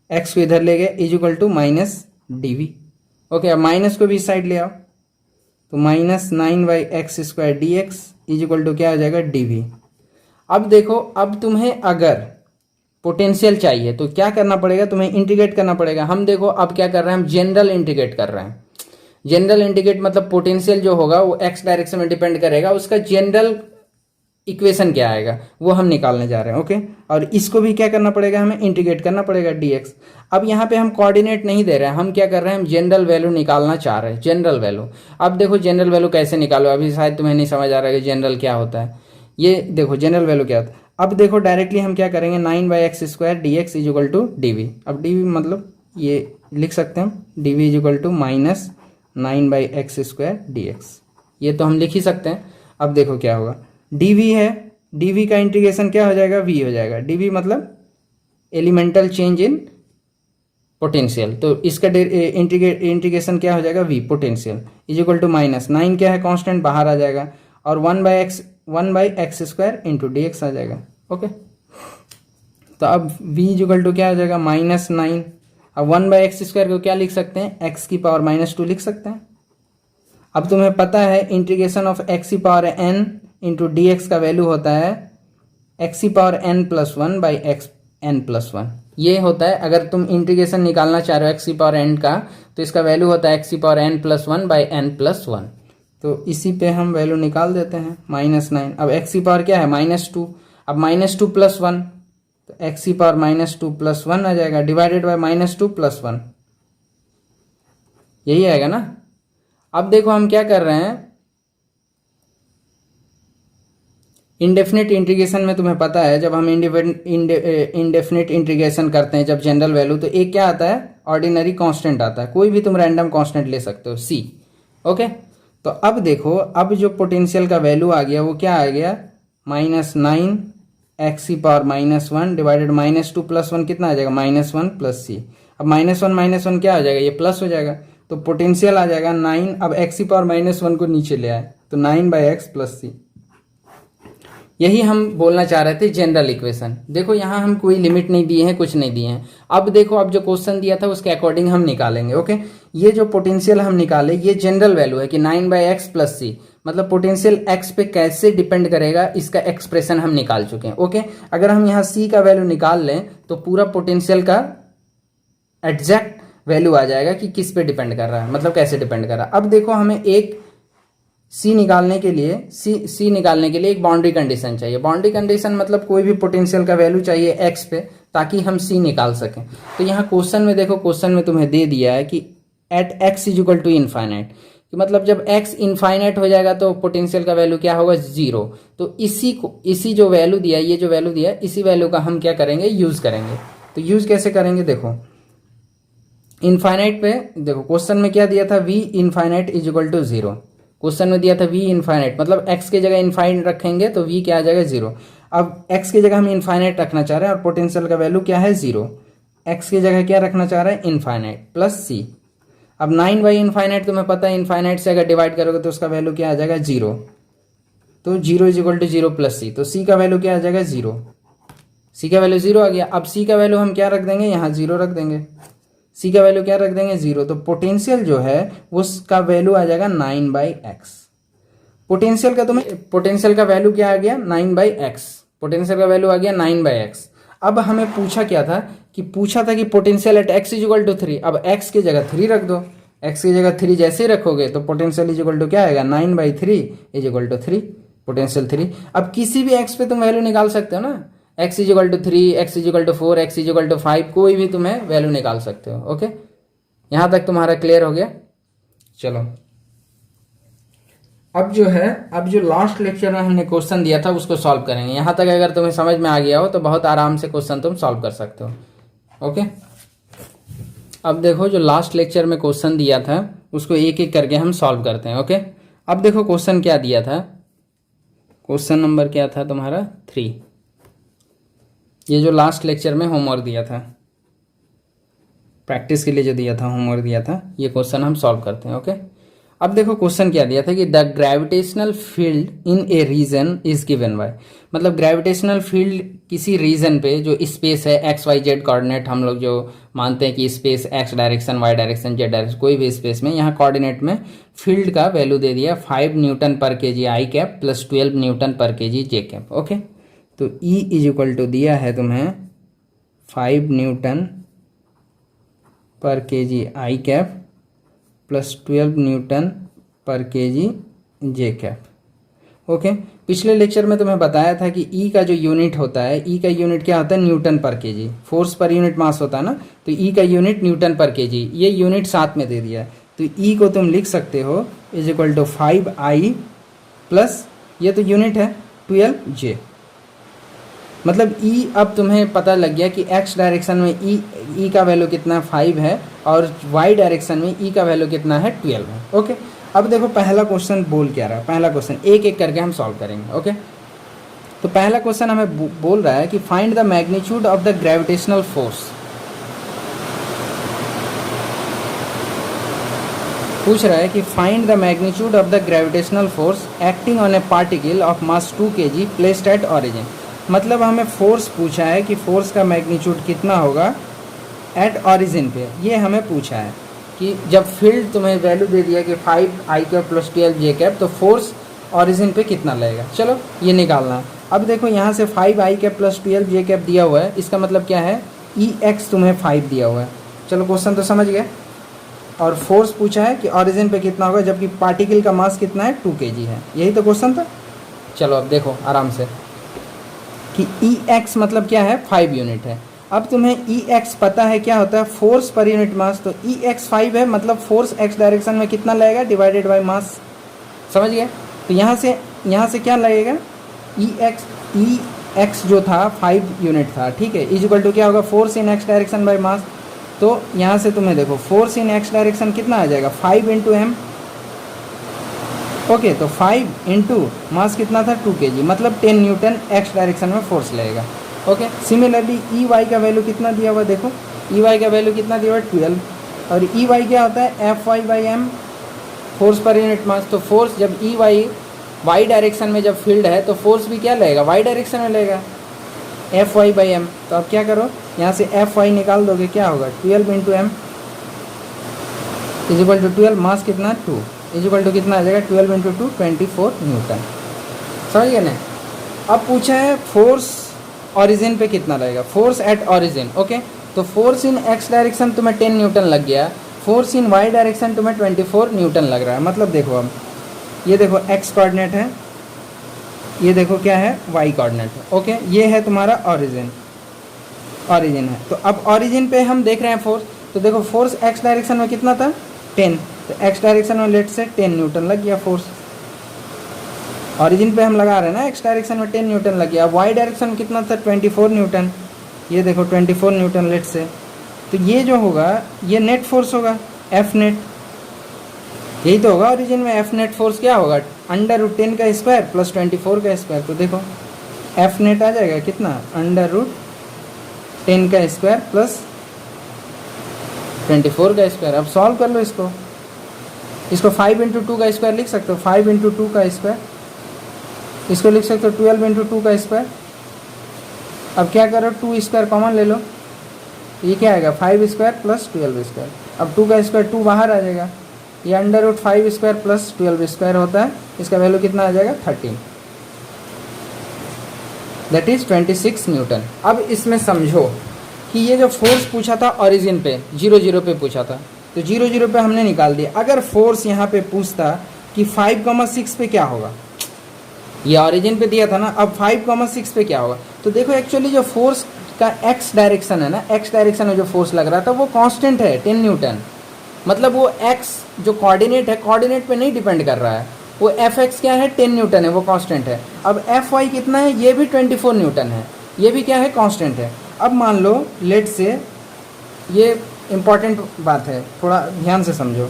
x को इधर ले गए इज इक्वल टू -dV। ओके, अब माइनस को भी इस साइड ले आओ, तो -9/x² dx is equal to क्या हो जाएगा? dV। अब देखो अब तुम्हें अगर पोटेंशियल चाहिए तो क्या करना पड़ेगा? तुम्हें इंटीग्रेट करना पड़ेगा। हम देखो अब क्या कर रहे हैं? हम जनरल इंटीग्रेट कर रहे हैं। जनरल इंटीग्रेट मतलब पोटेंशियल जो होगा वो x डायरेक्शन में डिपेंड करेगा, उसका जनरल इक्वेशन क्या आएगा वो हम निकालने जा रहे हैं। ओके, और इसको भी क्या करना पड़ेगा? हमें इंटीग्रेट करना पड़ेगा dx। अब यहाँ पे हम कोऑर्डिनेट नहीं दे रहे हैं, हम क्या कर रहे हैं? हम जनरल वैल्यू निकालना चाह रहे हैं, जनरल वैल्यू। अब देखो जनरल वैल्यू कैसे निकालो, अभी शायद तुम्हें नहीं समझ आ रहा है कि जनरल क्या होता है। ये देखो जनरल वैल्यू क्या होता है। अब देखो डायरेक्टली हम क्या करेंगे? 9/x² dx is equal to dV। अब dV मतलब ये लिख सकते हैं हम, dV is equal to -9/x² dx। ये तो हम लिख ही सकते हैं। अब देखो क्या होगा? dV है, dV का इंटीग्रेशन क्या हो जाएगा? V हो जाएगा। dV मतलब एलिमेंटल चेंज इन पोटेंशियल, तो इसका इंटीग्रेशन क्या हो जाएगा? V potential is equal to -9 क्या है? कांस्टेंट बाहर आ जाएगा, और 1/x² इंटू dx आ जाएगा। ओके, तो अब v इक्वल टू क्या हो जाएगा? -9। अब 1/x² को क्या लिख सकते हैं? x की पावर -2 लिख सकते हैं। अब तुम्हें पता है इंटीग्रेशन ऑफ x की पावर n इंटू dx का वैल्यू होता है x की पावर n+1/x n+1। ये होता है, अगर तुम इंटीग्रेशन निकालना चाह रहे हो एक्स की पावर एन का, तो इसका वैल्यू होता है एक्स की power n plus one by n plus one. तो इसी पे हम वैल्यू निकाल देते हैं -9। अब एक्स की पावर क्या है -2, अब -2 प्लस वन, तो एक्स की पावर -2 प्लस वन आ जाएगा, डिवाइडेड बाई -2 प्लस वन, यही आएगा ना। अब देखो हम क्या कर रहे हैं, इंडेफिनिट इंटीग्रेशन में तुम्हें पता है जब हम इंडेफिनिट इंटीग्रेशन करते हैं, जब जनरल वैल्यू, तो एक क्या आता है, ऑर्डिनरी कांस्टेंट आता है, कोई भी तुम रैंडम कांस्टेंट ले सकते हो c। ओके, तो अब देखो, अब जो पोटेंशियल का वैल्यू आ गया वो क्या आ गया, -9 एक्स की पावर -1 डिवाइडेड -2 प्लस वन, कितना आ जाएगा -1 प्लस c। अब -1 क्या आ जाएगा, ये प्लस हो जाएगा, तो पोटेंशियल आ जाएगा 9। अब एक्स की पावर -1 को नीचे ले आए तो 9/x प्लस c। यही हम बोलना चाह रहे थे जनरल इक्वेशन। देखो यहाँ हम कोई लिमिट नहीं दिए हैं, कुछ नहीं दिए हैं। अब देखो, अब जो क्वेश्चन दिया था उसके अकॉर्डिंग हम निकालेंगे। ओके, ये जो पोटेंशियल हम निकाले ये जनरल वैल्यू है कि 9/x प्लस c, मतलब पोटेंशियल x पे कैसे डिपेंड करेगा इसका एक्सप्रेशन हम निकाल चुके हैं। ओके, अगर हम यहाँ c का वैल्यू निकाल लें तो पूरा पोटेंशियल का एग्जैक्ट वैल्यू आ जाएगा कि किस पे डिपेंड कर रहा है, मतलब कैसे डिपेंड कर रहा है। अब देखो, हमें एक सी निकालने के लिए एक बाउंड्री कंडीशन चाहिए। बाउंड्री कंडीशन मतलब कोई भी पोटेंशियल का वैल्यू चाहिए एक्स पे, ताकि हम सी निकाल सकें। तो यहाँ क्वेश्चन में देखो, क्वेश्चन में तुम्हें दे दिया है कि at x is equal to infinite, कि मतलब जब एक्स इनफाइनाइट हो जाएगा तो पोटेंशियल का वैल्यू क्या होगा, 0। तो इसी जो वैल्यू दिया है, ये जो वैल्यू दिया है, इसी वैल्यू का हम क्या करेंगे, यूज करेंगे। तो यूज कैसे करेंगे, देखो इनफाइनाइट पे, देखो क्वेश्चन में क्या दिया था, v infinite is equal to 0। Question में दिया था v इनफाइनाइट, मतलब x की जगह इनफाइनाइट रखेंगे तो v क्या आ जाएगा, 0। अब x की जगह हम इनफाइनाइट रखना चाह रहे हैं और पोटेंशियल का वैल्यू क्या है, 0। x की जगह क्या रखना चाह रहे हैं, इनफाइनाइट प्लस c। अब 9/इनफाइनाइट तुम्हें पता है, इनफाइनाइट से अगर डिवाइड करोगे तो उसका वैल्यू क्या आ जाएगा, 0। तो 0 is equal to 0 plus c, तो c का वैल्यू क्या आ जाएगा, 0। c का वैल्यू 0 आ गया। अब c का वैल्यू हम क्या रख देंगे, यहाँ 0 रख देंगे। c का वैल्यू क्या रख देंगे, 0। तो पोटेंशियल जो है उसका वैल्यू आ जाएगा 9/x। पोटेंशियल का वैल्यू क्या आ गया, 9/x। पोटेंशियल का वैल्यू आ गया 9/x। अब हमें पूछा क्या था, कि potential at x is equal to 3। अब x की जगह 3 रख दो, x की जगह 3 जैसे रखोगे तो पोटेंशियल इज इक्वल टू क्या आएगा, 9/3 इज इक्वल टू 3, पोटेंशियल 3। अब किसी भी x पे तुम वैल्यू निकाल सकते हो ना, x is equal to 3, x is equal to 4, x is equal to 5, कोई भी तुम्हें वैल्यू निकाल सकते हो। ओके, यहां तक तुम्हारा क्लियर हो गया। चलो, अब जो लास्ट लेक्चर में हमने क्वेश्चन दिया था उसको सॉल्व करेंगे। यहां तक अगर तुम्हें समझ में आ गया हो तो बहुत आराम से क्वेश्चन तुम सॉल्व कर सकते हो। ओके, अब देखो, जो लास्ट लेक्चर में क्वेश्चन दिया था उसको एक एक करके हम सॉल्व करते हैं। ओके, अब देखो क्वेश्चन क्या दिया था, क्वेश्चन नंबर क्या था तुम्हारा 3। ये जो लास्ट लेक्चर में होमवर्क दिया था, प्रैक्टिस के लिए जो दिया था, होमवर्क दिया था, ये क्वेश्चन हम सॉल्व करते हैं। ओके, अब देखो क्वेश्चन क्या दिया था कि the gravitational field in a region is given by, मतलब ग्रेविटेशनल फील्ड किसी रीजन पे जो स्पेस है एक्स वाई जेड कोऑर्डिनेट, हम लोग जो मानते हैं कि space x direction, y direction, z direction, कोई भी स्पेस में, यहाँ कोऑर्डिनेट में फील्ड का वैल्यू दे दिया 5 न्यूटन पर KG I cap plus 12 Newton पर केजी जे कैप। ओके, तो E इज इक्वल टू दिया है तुम्हें 5 न्यूटन पर KG I cap plus 12 Newton पर केजी जे कैप। ओके, पिछले लेक्चर में तुम्हें बताया था कि E का जो यूनिट होता है, E का यूनिट क्या होता है, न्यूटन पर केजी, फोर्स पर यूनिट मास होता है ना, तो E का यूनिट न्यूटन पर केजी, ये यूनिट साथ में दे दिया है। तो E को तुम लिख सकते हो is equal to 5I plus, ये तो यूनिट है, 12J। मतलब E अब तुम्हें पता लग गया कि x डायरेक्शन में E का वैल्यू कितना 5 है और y डायरेक्शन में E का वैल्यू कितना है 12 है। ओके, अब देखो पहला क्वेश्चन बोल क्या रहा है, पहला क्वेश्चन एक एक करके हम सॉल्व करेंगे। ओके, तो पहला क्वेश्चन हमें बोल रहा है कि find the magnitude of the gravitational force. पूछ रहा है कि find the magnitude of the gravitational force acting on A particle of mass 2 kg placed at origin. मतलब हमें फोर्स पूछा है कि फोर्स का मैग्नीट्यूड कितना होगा एट ऑरिजिन पे, ये हमें पूछा है कि जब फील्ड तुम्हें वैल्यू दे दिया कि 5I कैप प्लस 12 जे कैप, तो फोर्स ऑरिजिन पे कितना लगेगा। चलो ये निकालना है। अब देखो यहाँ से 5I कैप प्लस 12 जे कैप दिया हुआ है, इसका मतलब क्या है ई एक्स तुम्हें 5 दिया हुआ है। चलो क्वेश्चन तो समझ गए। और फोर्स पूछा है कि ओरिजिन पे कितना होगा, जबकि पार्टिकल का मास कितना है 2 kg है। यही तो क्वेश्चन था। चलो अब देखो आराम से कि ई एक्स मतलब क्या है, 5 यूनिट है। अब तुम्हें ई एक्स पता है क्या होता है, फोर्स पर यूनिट मास। तो ई एक्स 5 है, मतलब फोर्स एक्स डायरेक्शन में कितना लगेगा डिवाइडेड बाई मास। समझ गए। तो यहाँ से क्या लगेगा, ई एक्स जो था 5 यूनिट था, ठीक है, इज इक्वल टू क्या होगा, force in x direction by mass. तो यहाँ से तुम्हें देखो फोर्स इन एक्स डायरेक्शन कितना आ जाएगा, 5 इंटू एम। ओके, तो 5 इंटू मास कितना था 2 kg, मतलब 10 न्यूटन एक्स डायरेक्शन में फोर्स लगेगा। ओके, सिमिलरली ई वाई का वैल्यू कितना दिया हुआ, देखो ई वाई का वैल्यू कितना दिया हुआ 12। और ई वाई क्या होता है, f y by m, force per unit mass. तो फोर्स जब ई वाई डायरेक्शन में जब फील्ड है तो फोर्स भी क्या लगेगा, वाई डायरेक्शन में लगेगा, एफ वाई बाई एम। तो अब क्या करो, यहाँ से एफ वाई निकाल दोगे, क्या होगा 12 into m is equal to 12, mass कितना 2 इज इक्वल टू कितना आ जाएगा 12 इंटू 2 24 न्यूटन। समझ गए ना। अब पूछा है फोर्स ओरिजिन पे कितना लगेगा, फोर्स एट ओरिजिन। ओके, तो फोर्स इन एक्स डायरेक्शन तुम्हें 10 न्यूटन लग गया, फोर्स इन वाई डायरेक्शन तुम्हें 24 न्यूटन लग रहा है। मतलब देखो अब ये देखो एक्स कोऑर्डिनेट है, ये देखो क्या है वाई कोऑर्डिनेट है। ओके, ये है तुम्हारा ओरिजिन है। तो अब ओरिजिन पे हम देख रहे हैं फोर्स। तो देखो फोर्स एक्स डायरेक्शन में कितना था 10, तो एक्स डायरेक्शन में लेट से 10 न्यूटन लग गया फोर्स। ओरिजिन पे हम लगा रहे हैं ना, एक्स डायरेक्शन में 10 न्यूटन लग गया। अब वाई डायरेक्शन में कितना था 24 न्यूटन, ये देखो 24 न्यूटन लेट से। तो ये जो होगा ये नेट फोर्स होगा, एफ नेट, यही तो होगा ओरिजिन में। एफ नेट फोर्स क्या होगा, √10 का स्क्वायर प्लस 24 का स्क्वायर। तो देखो एफ नेट आ जाएगा कितना, √10 का स्क्वायर प्लस 24 का स्क्वायर। अब सॉल्व कर लो इसको 5 इंटू 2 का स्क्वायर लिख सकते हो, 5 इंटू 2 का स्क्वायर, इसको लिख सकते हो 12 इंटू 2 का स्क्वायर। अब क्या करो 2 स्क्वायर कॉमन ले लो, ये क्या आएगा 5 स्क्वायर प्लस 12 स्क्वायर। अब 2 का स्क्वायर 2 बाहर आ जाएगा, ये √5 स्क्वायर प्लस 12 स्क्वायर होता है, इसका वैल्यू कितना आ जाएगा 13, दैट इज 26 न्यूटन। अब इसमें समझो कि ये जो फोर्स पूछा था ओरिजिन पे 0 पे पूछा था, तो 0 पे हमने निकाल दिया। अगर फोर्स यहाँ पे पूछता कि 5,6 पे क्या होगा, ये ओरिजिन पे दिया था ना, अब 5,6 पे क्या होगा। तो देखो एक्चुअली जो फोर्स का एक्स डायरेक्शन है ना, एक्स डायरेक्शन में जो फोर्स लग रहा था वो कांस्टेंट है 10 न्यूटन। मतलब वो एक्स जो कोऑर्डिनेट है, कोऑर्डिनेट पे नहीं डिपेंड कर रहा है, वो एफ एक्स क्या है 10 न्यूटन है, वो कांस्टेंट है। अब एफ वाई कितना है, ये भी 24 न्यूटन है, ये भी क्या है कांस्टेंट है। अब मान लो लेट से, ये इंपॉर्टेंट बात है, थोड़ा ध्यान से समझो।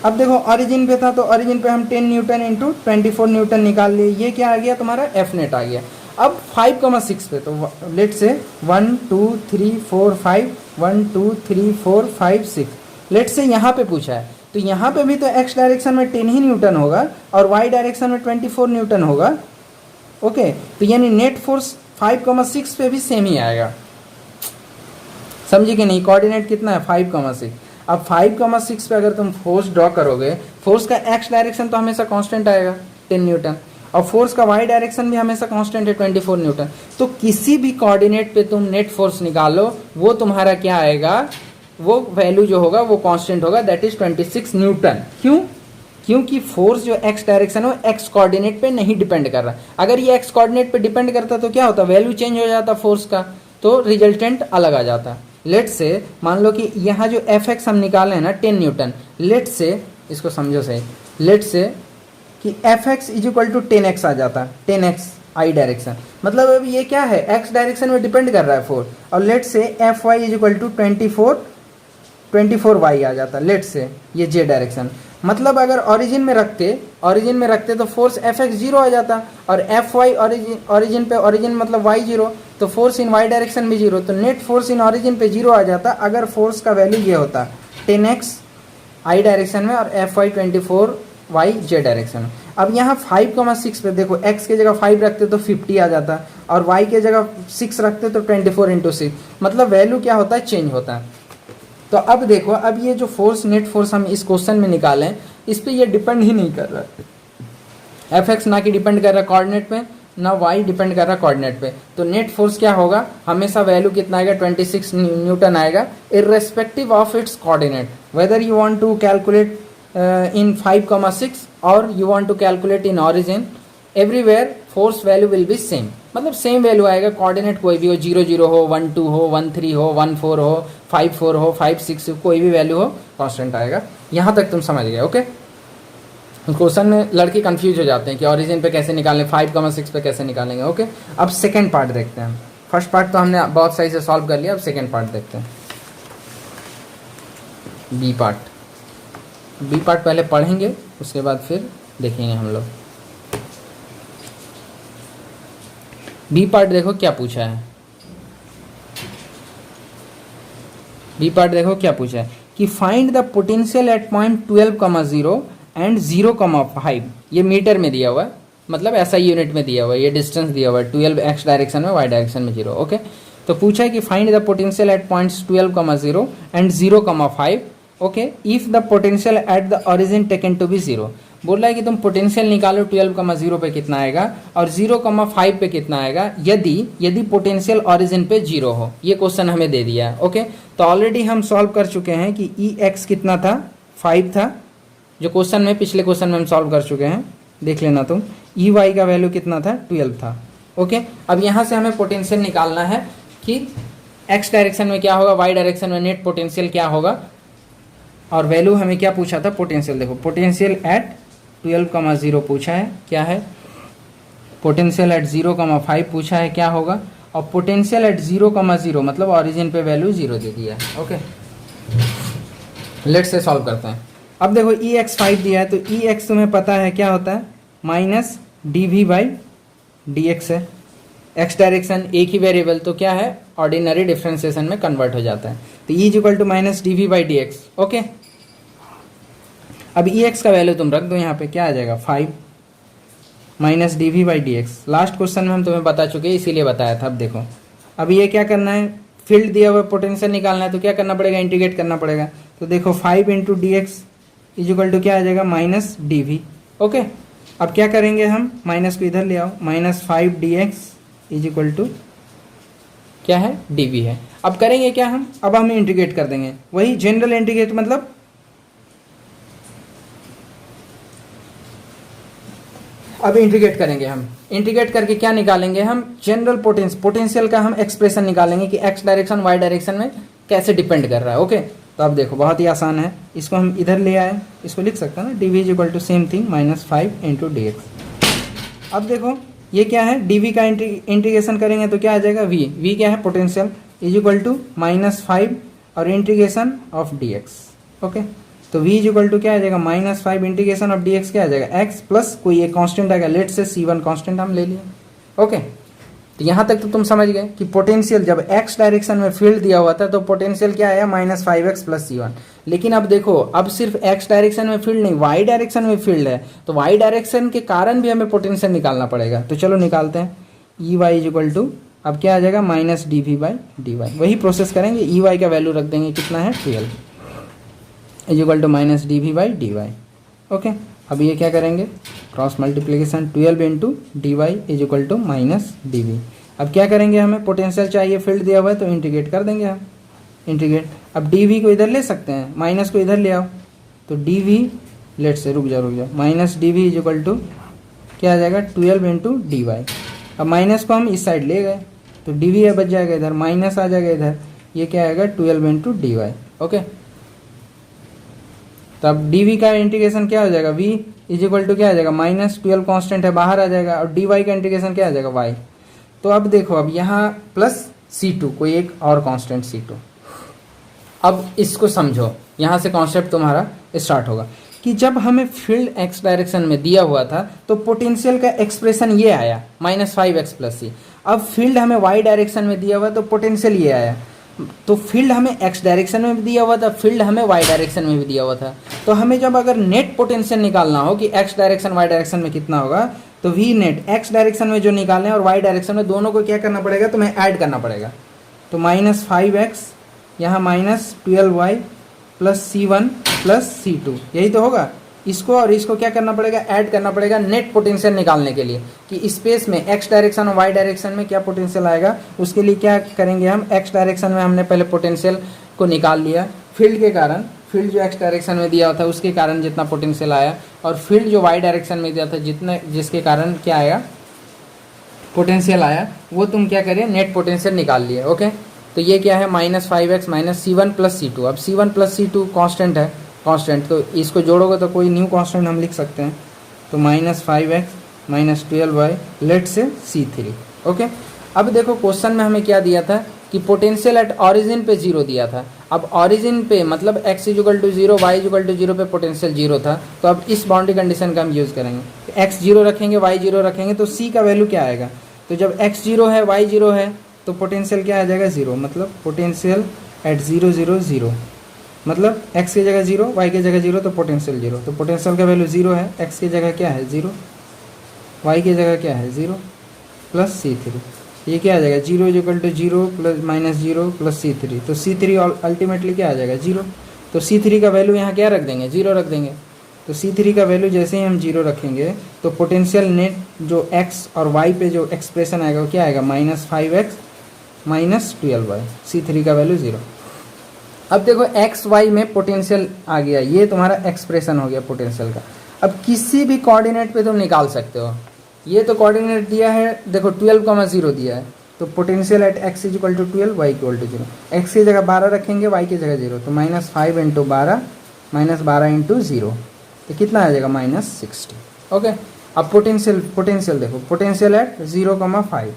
अब देखो ओरिजिन पे था, तो ओरिजिन पे हम 10 न्यूटन इंटू 24 न्यूटन निकाल लिए, ये क्या आ गया तुम्हारा एफ नेट आ गया। अब 5,6 पे, तो लेट से 1 2 3 4 5 1 2 3 4 5 6, लेट से यहाँ पे पूछा है, तो यहाँ पे भी तो एक्स डायरेक्शन में 10 ही न्यूटन होगा और वाई डायरेक्शन में 24 न्यूटन होगा। ओके, तो यानी नेट फोर्स 5,6 पे भी सेम ही आएगा। समझे कि नहीं, कोऑर्डिनेट कितना है 5,6। अब 5,6 पे अगर तुम फोर्स ड्रॉ करोगे, फोर्स का एक्स डायरेक्शन तो हमेशा कांस्टेंट आएगा 10 न्यूटन, और फोर्स का वाई डायरेक्शन भी हमेशा कांस्टेंट है 24 न्यूटन। तो किसी भी कोऑर्डिनेट पे तुम नेट फोर्स निकालो, वो तुम्हारा क्या आएगा, वो वैल्यू जो होगा वो कांस्टेंट होगा, दैट इज 26 न्यूटन। क्यों, क्योंकि फोर्स जो एक्स डायरेक्शन है वो एक्स कोऑर्डिनेट पे नहीं डिपेंड कर रहा। अगर ये एक्स कोऑर्डिनेट पे डिपेंड करता तो क्या होता, वैल्यू चेंज हो जाता फोर्स का, तो रिजल्टेंट अलग आ जाता। लेट से मान लो कि यहाँ जो एफ एक्स हम निकाले हैं ना 10 न्यूटन, लेट से इसको समझो सही, लेट से कि f x is equal to 10x आ जाता, 10x आई डायरेक्शन, मतलब अब ये क्या है एक्स डायरेक्शन में डिपेंड कर रहा है फोर्स। और लेट से f y is equal to 24y आ जाता, लेट से ये जे डायरेक्शन। मतलब अगर ओरिजिन में रखते तो फोर्स एफ एक्स 0 आ जाता, और एफ वाई ओरिजिन पे, ओरिजिन मतलब y 0, तो फोर्स इन y डायरेक्शन भी 0, तो नेट फोर्स इन ओरिजिन पे 0 आ जाता अगर फोर्स का वैल्यू ये होता 10x आई डायरेक्शन में और एफ वाई 24y जे डायरेक्शन में। अब यहाँ 5,6 पे देखो, x के जगह 5 रखते तो 50 आ जाता, और y के जगह 6 रखते तो 24 इंटू 6, मतलब वैल्यू क्या होता है चेंज होता है। तो अब देखो, अब ये जो फोर्स नेट फोर्स हम इस क्वेश्चन में निकालें, इस पे ये डिपेंड ही नहीं कर रहा है, एफ एक्स ना कि डिपेंड कर रहा है कोऑर्डिनेट पे, ना y डिपेंड कर रहा है कोऑर्डिनेट पे, तो नेट फोर्स क्या होगा, हमेशा वैल्यू कितना आएगा 26 न्यूटन आएगा irrespective of its coordinate, whether you want to calculate in 5,6 और you want to calculate in origin, everywhere force value will be same, मतलब सेम वैल्यू आएगा, कोऑर्डिनेट कोई भी हो, 0,0 हो, 1,2 हो, 1,3 हो, 1,4 हो, 5,4 हो, 5,6 हो, कोई भी वैल्यू हो कांस्टेंट आएगा। यहाँ तक तुम समझ गए, ओके। क्वेश्चन में लड़के कंफ्यूज हो जाते हैं कि ओरिजिन पे कैसे निकालें, 5,6 पे कैसे निकालेंगे, ओके। अब सेकेंड पार्ट देखते हैं, फर्स्ट पार्ट तो हमने बहुत सही से सॉल्व कर लिया, अब सेकेंड पार्ट देखते हैं, बी पार्ट पहले पढ़ेंगे, उसके बाद फिर देखेंगे हम लोग। बी पार्ट देखो क्या पूछा है, बी पार्ट देखो क्या पूछा है कि find the potential eight point 12,0 and 0,5, ये मीटर में दिया हुआ है, मतलब ऐसा यूनिट में दिया हुआ है, ये डिस्टेंस दिया हुआ है 12 एक्स डायरेक्शन में, वाई डायरेक्शन में 0, ओके। तो पूछा है कि find the potential at points 12,0 and 0,5, okay, if the potential at the origin taken to be 0, बोल रहा है कि तुम पोटेंशियल निकालो 12,0 पे कितना आएगा और 0,5 पे कितना आएगा यदि पोटेंशियल ओरिजिन पे 0 हो, ये क्वेश्चन हमें दे दिया है, ओके। तो ऑलरेडी हम सॉल्व कर चुके हैं कि ई एक्स कितना था, 5 था, जो क्वेश्चन में पिछले क्वेश्चन में हम सॉल्व कर चुके हैं, देख लेना तुम। ई वाई का वैल्यू कितना था, 12 था, ओके। अब यहाँ से हमें पोटेंशियल निकालना है कि एक्स डायरेक्शन में क्या होगा, वाई डायरेक्शन में नेट पोटेंशियल क्या होगा, और वैल्यू हमें क्या पूछा था, पोटेंशियल। देखो पोटेंशियल एट 12,0 पूछा है, क्या है, पोटेंशियल एट 0,5 पूछा है, क्या होगा, और पोटेंशियल एट 0,0 मतलब ऑरिजिन पे वैल्यू 0 दे दिया है, ओके। लेट्स से सॉल्व करते हैं। अब देखो ई एक्स 5 दिया है, तो ई एक्स तुम्हें पता है क्या होता है, minus d v by d x है, एक्स डायरेक्शन एक ही वेरिएबल, तो क्या है, ऑर्डिनरी डिफरेंशिएशन में कन्वर्ट हो जाता है, तो e equal to minus d v by d x, okay. अब ई एक्स का वैल्यू तुम रख दो यहाँ पे, क्या आ जाएगा, 5 minus d v by d x, last question में हम तुम्हें बता चुके हैं, इसीलिए बताया था। अब देखो, अब ये क्या करना है, फील्ड दिया हुआ पोटेंशियल निकालना है, तो क्या करना पड़ेगा, इंटीग्रेट करना पड़ेगा, तो देखो 5 into d x is equal to क्या आ जाएगा, माइनस डी वी, ओके। अब क्या करेंगे हम, माइनस को इधर ले आओ, minus 5 d x is equal to क्या है, डी वी है। अब करेंगे क्या हम, अब हम इंटीग्रेट कर देंगे, वही जनरल इंटीग्रेट, मतलब अब इंटीग्रेट करेंगे हम, इंटीग्रेट करके क्या निकालेंगे हम, जनरल पोटेंशियल का हम एक्सप्रेशन निकालेंगे कि एक्स डायरेक्शन वाई डायरेक्शन में कैसे डिपेंड कर रहा है, ओके। तो अब देखो बहुत ही आसान है, इसको हम इधर ले आए, इसको लिख सकते हैं ना, d v is equal to same thing minus 5 into d x. अब देखो ये क्या है, डी वी का इंटीग्रेशन करेंगे तो क्या आ जाएगा, वी क्या है, potential is equal to minus 5 और integration of d x, okay. तो v इज इक्वल टू क्या आ जाएगा, minus 5 integration of d x क्या आ जाएगा, x प्लस कोई एक कांस्टेंट आएगा, लेट से c1 कांस्टेंट हम ले लिए, ओके। तो यहाँ तक तो तुम समझ गए कि पोटेंशियल जब x डायरेक्शन में फील्ड दिया हुआ था तो पोटेंशियल क्या आया, माइनस 5x प्लस c1। लेकिन अब देखो, अब सिर्फ x डायरेक्शन में फील्ड नहीं, y डायरेक्शन में फील्ड है, तो y डायरेक्शन के कारण भी हमें पोटेंशियल निकालना पड़ेगा। तो चलो निकालते हैं, e y is equal to, अब क्या आ जाएगा, minus d v by d y, वही प्रोसेस करेंगे, ई वाई का वैल्यू रख देंगे, कितना है, 12 is equal to minus d v by d y, okay. अब ये क्या करेंगे, cross multiplication, 12 into d y is equal to minus d v. अब क्या करेंगे, हमें पोटेंशियल चाहिए, फील्ड दिया हुआ है, तो इंटीग्रेट कर देंगे हम, इंटीग्रेट। अब डी वी को इधर ले सकते हैं, माइनस को इधर ले आओ, तो डी वी, लेट से रुक जाओ, minus d v is equal to क्या आ जाएगा, 12 इंटू डी वाई। अब माइनस को हम इस साइड ले गए, तो डी वी बच जाएगा इधर, माइनस आ जाएगा इधर, ये क्या आएगा, 12 इंटू डी वाई, ओके। तो अब डी का इंटीग्रेशन क्या हो जाएगा, v इज इक्वल टू क्या आ जाएगा, माइनस 12 कॉन्स्टेंट है, बाहर आ जाएगा, और डी वाई का इंटीग्रेशन क्या आ जाएगा, y। तो अब देखो, अब यहाँ प्लस c2 कोई एक और कांस्टेंट c2। अब इसको समझो, यहाँ से कॉन्सेप्ट तुम्हारा स्टार्ट होगा कि जब हमें फील्ड x डायरेक्शन में दिया हुआ था तो पोटेंशियल का एक्सप्रेशन ये आया, माइनस 5x प्लस c। अब फील्ड हमें y डायरेक्शन में दिया हुआ तो पोटेंशियल ये आया, तो फील्ड हमें x डायरेक्शन में भी दिया हुआ था, फील्ड हमें y डायरेक्शन में भी दिया हुआ था। तो हमें जब अगर नेट पोटेंशियल निकालना हो कि x डायरेक्शन y डायरेक्शन में कितना होगा, तो v नेट x डायरेक्शन में जो निकालना है और y डायरेक्शन में, दोनों को क्या करना पड़ेगा, तुम्हें ऐड करना पड़ेगा। तो माइनस 5x यहाँ minus 12y plus c1 plus c2, यही तो होगा। इसको और इसको क्या करना पड़ेगा, ऐड करना पड़ेगा नेट पोटेंशियल निकालने के लिए कि स्पेस में एक्स डायरेक्शन और वाई डायरेक्शन में क्या पोटेंशियल आएगा। उसके लिए क्या करेंगे हम, एक्स डायरेक्शन में हमने पहले पोटेंशियल को निकाल लिया, फील्ड के कारण, फील्ड जो एक्स डायरेक्शन में दिया था उसके कारण जितना पोटेंशियल आया, और फील्ड जो वाई डायरेक्शन में दिया था जितने, जिसके कारण क्या आया, पोटेंशियल आया, वो तुम क्या करिए, नेट पोटेंशियल निकाल लिए। ओके, तो ये क्या है, -5x minus C1 plus C2। अब C1 प्लस C2 कॉन्स्टेंट है, कांस्टेंट, तो इसको जोड़ोगे तो कोई न्यू कांस्टेंट हम लिख सकते हैं, तो -5x माइनस 12y लेट से C3। ओके, अब देखो क्वेश्चन में हमें क्या दिया था कि पोटेंशियल एट ऑरिजिन पे 0 दिया था। अब ऑरिजिन पे मतलब x = 0 y = 0 पे पोटेंशियल 0 था, तो अब इस बाउंड्री कंडीशन का हम यूज़ करेंगे। x 0 रखेंगे, y 0 रखेंगे, तो c का वैल्यू क्या आएगा, तो जब x 0 है y 0 है तो पोटेंशियल क्या आ जाएगा, 0, मतलब पोटेंशियल एट 0 0 0, मतलब x की जगह 0 y की जगह 0 तो पोटेंशियल 0, तो पोटेंशियल का वैल्यू 0 है, x की जगह क्या है 0, y की जगह क्या है 0 प्लस C3, ये क्या आ जाएगा 0 = 0 प्लस -0 प्लस C3, तो C3 अल्टीमेटली क्या आ जाएगा 0, तो C3 का वैल्यू यहाँ क्या रख देंगे, 0 रख देंगे। तो C3 का वैल्यू जैसे ही हम 0 रखेंगे तो पोटेंशियल नेट जो x और y पे जो एक्सप्रेशन आएगा वो क्या आएगा, -5x माइनस 12y, C3 का वैल्यू 0। अब देखो एक्स वाई में पोटेंशियल आ गया, ये तुम्हारा एक्सप्रेशन हो गया पोटेंशियल का। अब किसी भी कोऑर्डिनेट पे तुम निकाल सकते हो, ये तो कोऑर्डिनेट दिया है, देखो 12,0 दिया है, तो potential at x = 12 y = 0, x की जगह 12 रखेंगे, y की जगह 0, तो -5 × 12 -12 × 0, तो कितना आ जाएगा -60। ओके, अब पोटेंशियल देखो, पोटेंशियल एट 0,5,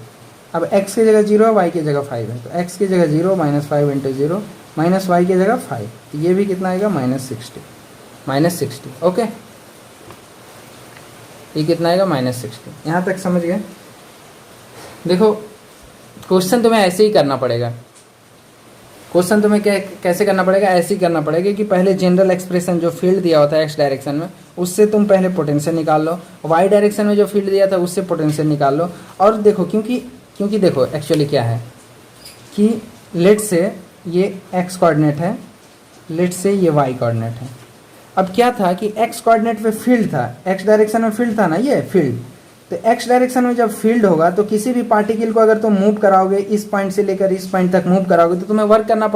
अब x की जगह 0 है, y की जगह 5 है, तो x की जगह 0 -5 × 0 माइनस y की जगह 5, तो ये भी कितना आएगा -60। ओके, ये कितना आएगा -60। यहाँ तक समझ गए। देखो क्वेश्चन तुम्हें ऐसे ही करना पड़ेगा, क्वेश्चन तुम्हें कैसे करना पड़ेगा, ऐसे ही करना पड़ेगा कि पहले जनरल एक्सप्रेशन जो फील्ड दिया होता है एक्स डायरेक्शन में उससे तुम पहले पोटेंशियल निकाल लो, वाई डायरेक्शन में जो फील्ड दिया था उससे पोटेंशियल निकाल लो। और देखो क्योंकि देखो एक्चुअली क्या है कि लेट से ये x कोऑर्डिनेट है, लेट से ये y कोऑर्डिनेट है। अब क्या था कि x कोऑर्डिनेट पे फील्ड था, x डायरेक्शन में फील्ड था ना, ये फील्ड, तो x डायरेक्शन में जब फील्ड होगा तो किसी भी पार्टिकल को अगर तुम मूव कराओगे, इस पॉइंट से लेकर इस पॉइंट तक मूव कराओगे तो तुम्हें वर्क करना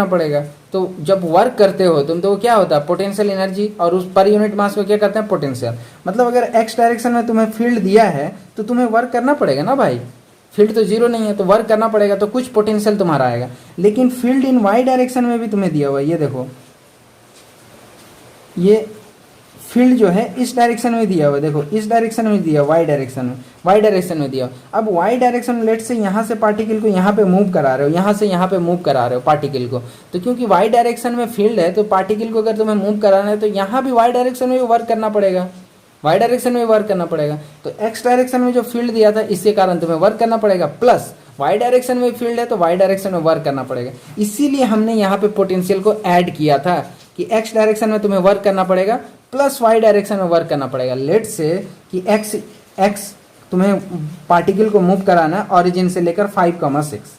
पड़ेगा। तो जब वर्क करते हो तुम तो क्या होता है, पोटेंशियल एनर्जी, और उस पर यूनिट मास को क्या करते हैं, पोटेंशियल। मतलब अगर x डायरेक्शन में तुम्हें फील्ड दिया है तो तुम्हें वर्क करना पड़ेगा ना भाई, फील्ड तो 0 नहीं है तो वर्क करना पड़ेगा, तो कुछ पोटेंशियल तुम्हारा आएगा। लेकिन फील्ड इन वाई डायरेक्शन में भी तुम्हें दिया हुआ है, ये देखो, ये फील्ड जो है इस डायरेक्शन में दिया हुआ है, देखो इस डायरेक्शन में दिया, वाई डायरेक्शन में दिया। अब वाई डायरेक्शन लेट से यहाँ से पार्टिकल को यहाँ पे मूव करा रहे हो, यहाँ से यहाँ पे मूव करा रहे हो पार्टिकल को, तो क्योंकि वाई डायरेक्शन में फील्ड है तो पार्टिकल को अगर तुम्हें मूव कराना है तो यहाँ भी वाई डायरेक्शन में भी वर्क करना पड़ेगा, वाई डायरेक्शन में वर्क करना पड़ेगा। तो एक्स डायरेक्शन में जो फील्ड दिया था इसके कारण तुम्हें वर्क करना पड़ेगा, प्लस वाई डायरेक्शन में फील्ड है तो वाई डायरेक्शन में वर्क करना पड़ेगा। इसीलिए हमने यहाँ पे पोटेंशियल को ऐड किया था कि एक्स डायरेक्शन में तुम्हें वर्क करना पड़ेगा प्लस वाई डायरेक्शन में वर्क करना पड़ेगा। लेट से कि एक्स तुम्हें पार्टिकल को मूव कराना ऑरिजिन से लेकर 5,6,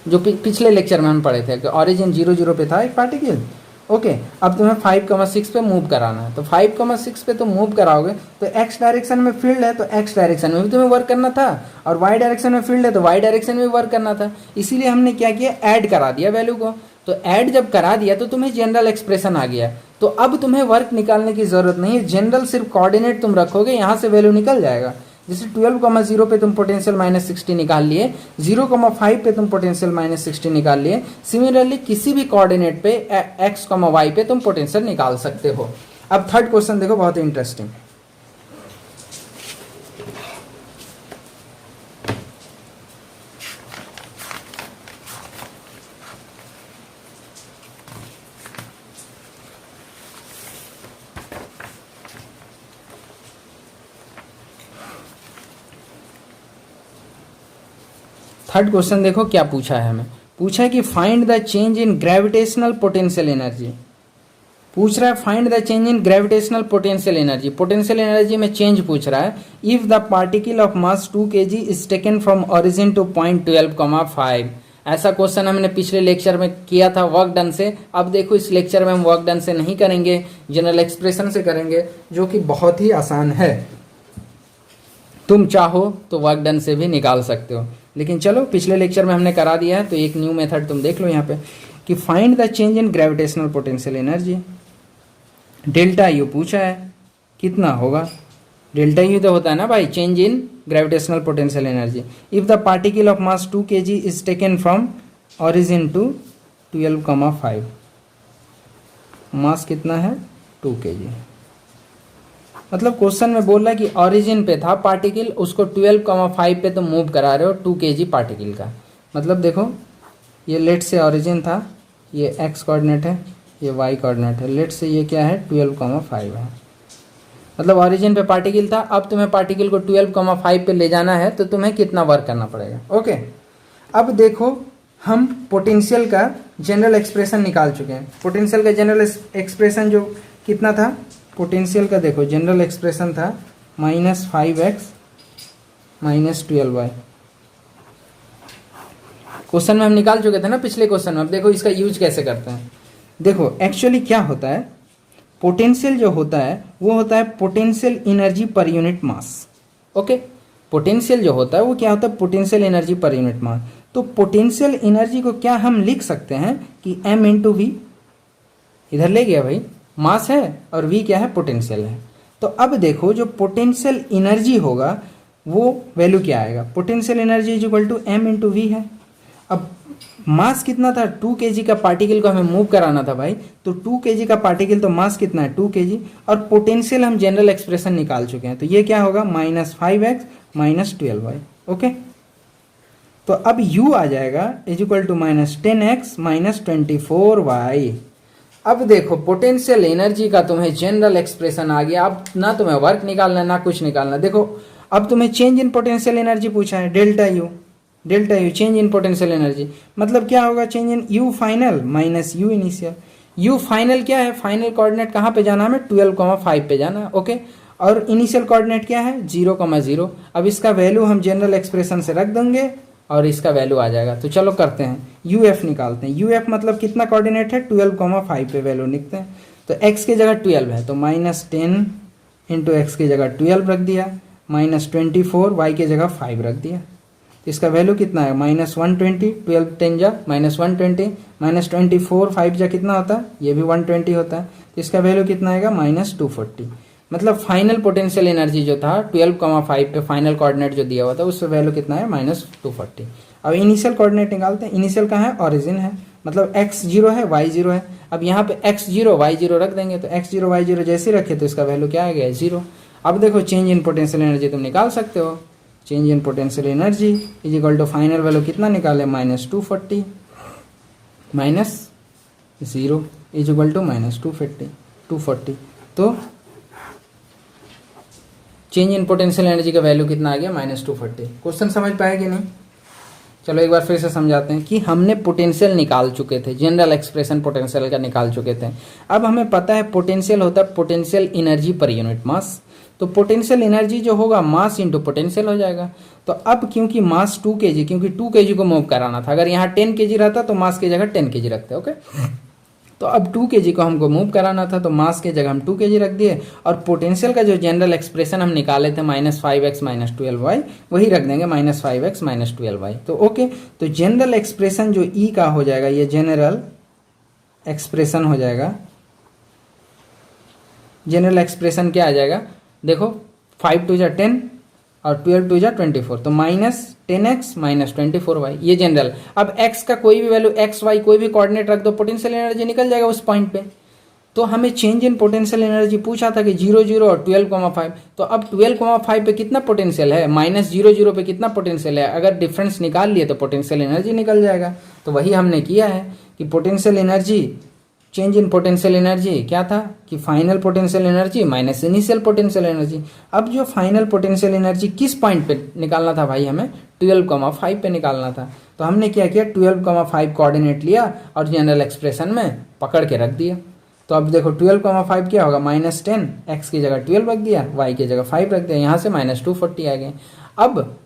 जो पिछले लेक्चर में हम पढ़े थे कि ऑरिजिन 0 0 पे था एक पार्टिकल। ओके, अब तुम्हें 5,6 पे मूव कराना है, तो 5,6 पे तुम मूव कराओगे तो एक्स डायरेक्शन में फील्ड है तो एक्स डायरेक्शन में भी तुम्हें वर्क करना था, और वाई डायरेक्शन में फील्ड है तो वाई डायरेक्शन में भी वर्क करना था। इसीलिए हमने क्या किया, ऐड करा दिया वैल्यू को। तो ऐड जब करा दिया तो तुम्हें जनरल एक्सप्रेशन आ गया, तो अब तुम्हें वर्क निकालने की जरूरत नहीं है, जनरल सिर्फ कोऑर्डिनेट तुम रखोगे, यहाँ से वैल्यू निकल जाएगा। जैसे 12,0 पे तुम पोटेंशियल -60 निकाल लिए, 0,5 पे तुम पोटेंशियल -60 निकाल लिए। सिमिलरली किसी भी कोऑर्डिनेट पे x, y पे तुम पोटेंशियल निकाल सकते हो। अब थर्ड क्वेश्चन देखो, बहुत इंटरेस्टिंग। थर्ड क्वेश्चन देखो क्या पूछा है हमें, पूछा है कि find the change in gravitational potential energy. पूछ रहा है find the change in gravitational potential energy, potential energy में चेंज पूछ रहा है। If the particle of mass 2 kg is taken from origin two point 12,5 ऐसा क्वेश्चन हमने पिछले लेक्चर में किया था वर्क डन से। अब देखो इस लेक्चर में हम वर्क डन से नहीं करेंगे, जनरल एक्सप्रेशन से करेंगे, जो कि बहुत ही आसान है। तुम चाहो तो वर्क डन से भी निकाल सकते हो, लेकिन चलो पिछले लेक्चर में हमने करा दिया है तो एक न्यू मेथड तुम देख लो यहाँ पे कि find the change in gravitational potential energy. Delta U पूछा है, कितना होगा? डेल्टा यू तो होता है ना भाई, change in gravitational potential energy if the particle of mass 2 kg is taken from origin to 12,5। Mass कितना है? 2 kg। मतलब क्वेश्चन में बोल रहा है कि ऑरिजिन पे था पार्टिकल, उसको 12,5 पे तो मूव करा रहे हो 2 kg पार्टिकल का। मतलब देखो ये लेट से ऑरिजिन था, ये एक्स कोऑर्डिनेट है, ये वाई कोऑर्डिनेट है, लेट से ये क्या है 12,5 है। मतलब ऑरिजिन पे पार्टिकल था, अब तुम्हें पार्टिकल को 12,5 पे ले जाना है तो तुम्हें कितना वर्क करना पड़ेगा। ओके, अब देखो हम पोटेंशियल का जनरल एक्सप्रेशन निकाल चुके हैं। पोटेंशियल का जनरल एक्सप्रेशन जो कितना था, पोटेंशियल का देखो जनरल एक्सप्रेशन था -5x - 12y। क्वेश्चन में हम निकाल चुके थे ना पिछले क्वेश्चन में। अब देखो इसका यूज कैसे करते हैं। देखो एक्चुअली क्या होता है, पोटेंशियल जो होता है वो होता है पोटेंशियल एनर्जी पर यूनिट मास। ओके, पोटेंशियल जो होता है वो क्या होता है, पोटेंशियल एनर्जी पर यूनिट मास। तो पोटेंशियल एनर्जी को क्या हम लिख सकते हैं कि m इंटू वी, इधर ले गया भाई, मास है और v क्या है, पोटेंशियल है। तो अब देखो जो पोटेंशियल एनर्जी होगा वो वैल्यू क्या आएगा, potential energy is equal to m into v है। अब मास कितना था, 2 kg का पार्टिकल को हमें मूव कराना था भाई, तो 2 kg का पार्टिकल तो मास कितना है 2 kg, और पोटेंशियल हम जनरल एक्सप्रेशन निकाल चुके हैं, तो ये क्या होगा -5x - 12y। ओके, तो अब u आ जाएगा is equal to -10x - 24y। अब देखो पोटेंशियल एनर्जी का तुम्हें जनरल एक्सप्रेशन आ गया। अब ना तुम्हें वर्क निकालना ना कुछ निकालना। देखो अब तुम्हें चेंज इन पोटेंशियल एनर्जी पूछा है, delta U change in potential energy. मतलब क्या होगा, change in you final minus you initial. You final क्या है, फाइनल कोऑर्डिनेट कहाँ पे जाना है हमें, 12,5 पे जाना है। ओके, और इनिशियल कोऑर्डिनेट क्या है 0,0। अब इसका वैल्यू हम जनरल एक्सप्रेशन से रख देंगे और इसका वैल्यू आ जाएगा। तो चलो करते हैं, यू एफ निकालते हैं। यू एफ मतलब कितना कोऑर्डिनेट है 12,5 पे वैल्यू लिखते हैं। तो x की जगह 12 है तो -10 इंटू एक्स की जगह 12 रख दिया, -24 y की जगह 5 रख दिया। तो इसका वैल्यू कितना है -120, 12 10 जा -120, -24 5 जा कितना होता है, ये भी 120 होता है। तो इसका वैल्यू कितना आएगा -240। मतलब फाइनल पोटेंशियल एनर्जी जो था 12,5 पे फाइनल कोऑर्डिनेट जो दिया हुआ था उसका वैल्यू कितना है -240। अब इनिशियल कोऑर्डिनेट निकालते हैं। इनिशियल कहाँ है, ऑरिजिन है, मतलब x 0 है y 0 है। अब यहाँ पे x 0 y 0 रख देंगे, तो x 0 y 0 जैसे रखे तो इसका वैल्यू क्या आ गया 0। अब देखो चेंज इन पोटेंशियल एनर्जी तुम निकाल सकते हो। Change in potential energy is equal to final value कितना निकाले -240 -0 इज इक्वल टू -240। तो चेंज इन पोटेंशियल एनर्जी का वैल्यू कितना आ गया -240। क्वेश्चन समझ पाए कि नहीं? चलो एक बार फिर से समझाते हैं कि हमने पोटेंशियल निकाल चुके थे, जनरल एक्सप्रेशन पोटेंशियल का निकाल चुके थे। अब हमें पता है पोटेंशियल होता है पोटेंशियल एनर्जी पर यूनिट मास। तो पोटेंशियल एनर्जी जो होगा मास इंटू पोटेंशियल हो जाएगा। तो अब क्योंकि मास 2 kg, क्योंकि 2 kg को मूव कराना था, अगर यहाँ 10 kg रहता तो मास की जगह 10 kg रखते। ओके, तो अब 2 kg को हमको मूव कराना था तो मास के जगह हम 2 kg रख दिए, और पोटेंशियल का जो जनरल एक्सप्रेशन हम निकाले थे -5x - 12y वही रख देंगे -5x - 12y। तो ओके, तो जनरल एक्सप्रेशन जो ई का हो जाएगा, ये जनरल एक्सप्रेशन हो जाएगा। जनरल एक्सप्रेशन क्या आ जाएगा, देखो 5 2 जा 10 और 12 2 जा 24, तो -10x - 24y ये जनरल। अब x का कोई भी वैल्यू x y कोई भी कोऑर्डिनेट रख दो, पोटेंशियल एनर्जी निकल जाएगा उस पॉइंट पे। तो हमें चेंज इन पोटेंशियल एनर्जी पूछा था कि 0 0 और 12,5। तो अब 12,5 पे कितना पोटेंशियल है, -0 0 पे कितना पोटेंशियल है, अगर डिफरेंस निकाल लिए तो पोटेंशियल एनर्जी निकल जाएगा। तो वही हमने किया है कि potential energy, change in potential energy क्या था कि final potential energy minus initial potential energy. अब जो फाइनल पोटेंशियल एनर्जी किस पॉइंट पे निकालना था भाई, हमें 12,5 पे निकालना था। तो हमने क्या किया, 12,5 कोऑर्डिनेट लिया और जनरल एक्सप्रेशन में पकड़ के रख दिया। तो अब देखो 12,5 क्या होगा -10, x की जगह 12 रख दिया, y की जगह 5 रख दिया, यहाँ से -240 आ गए। अब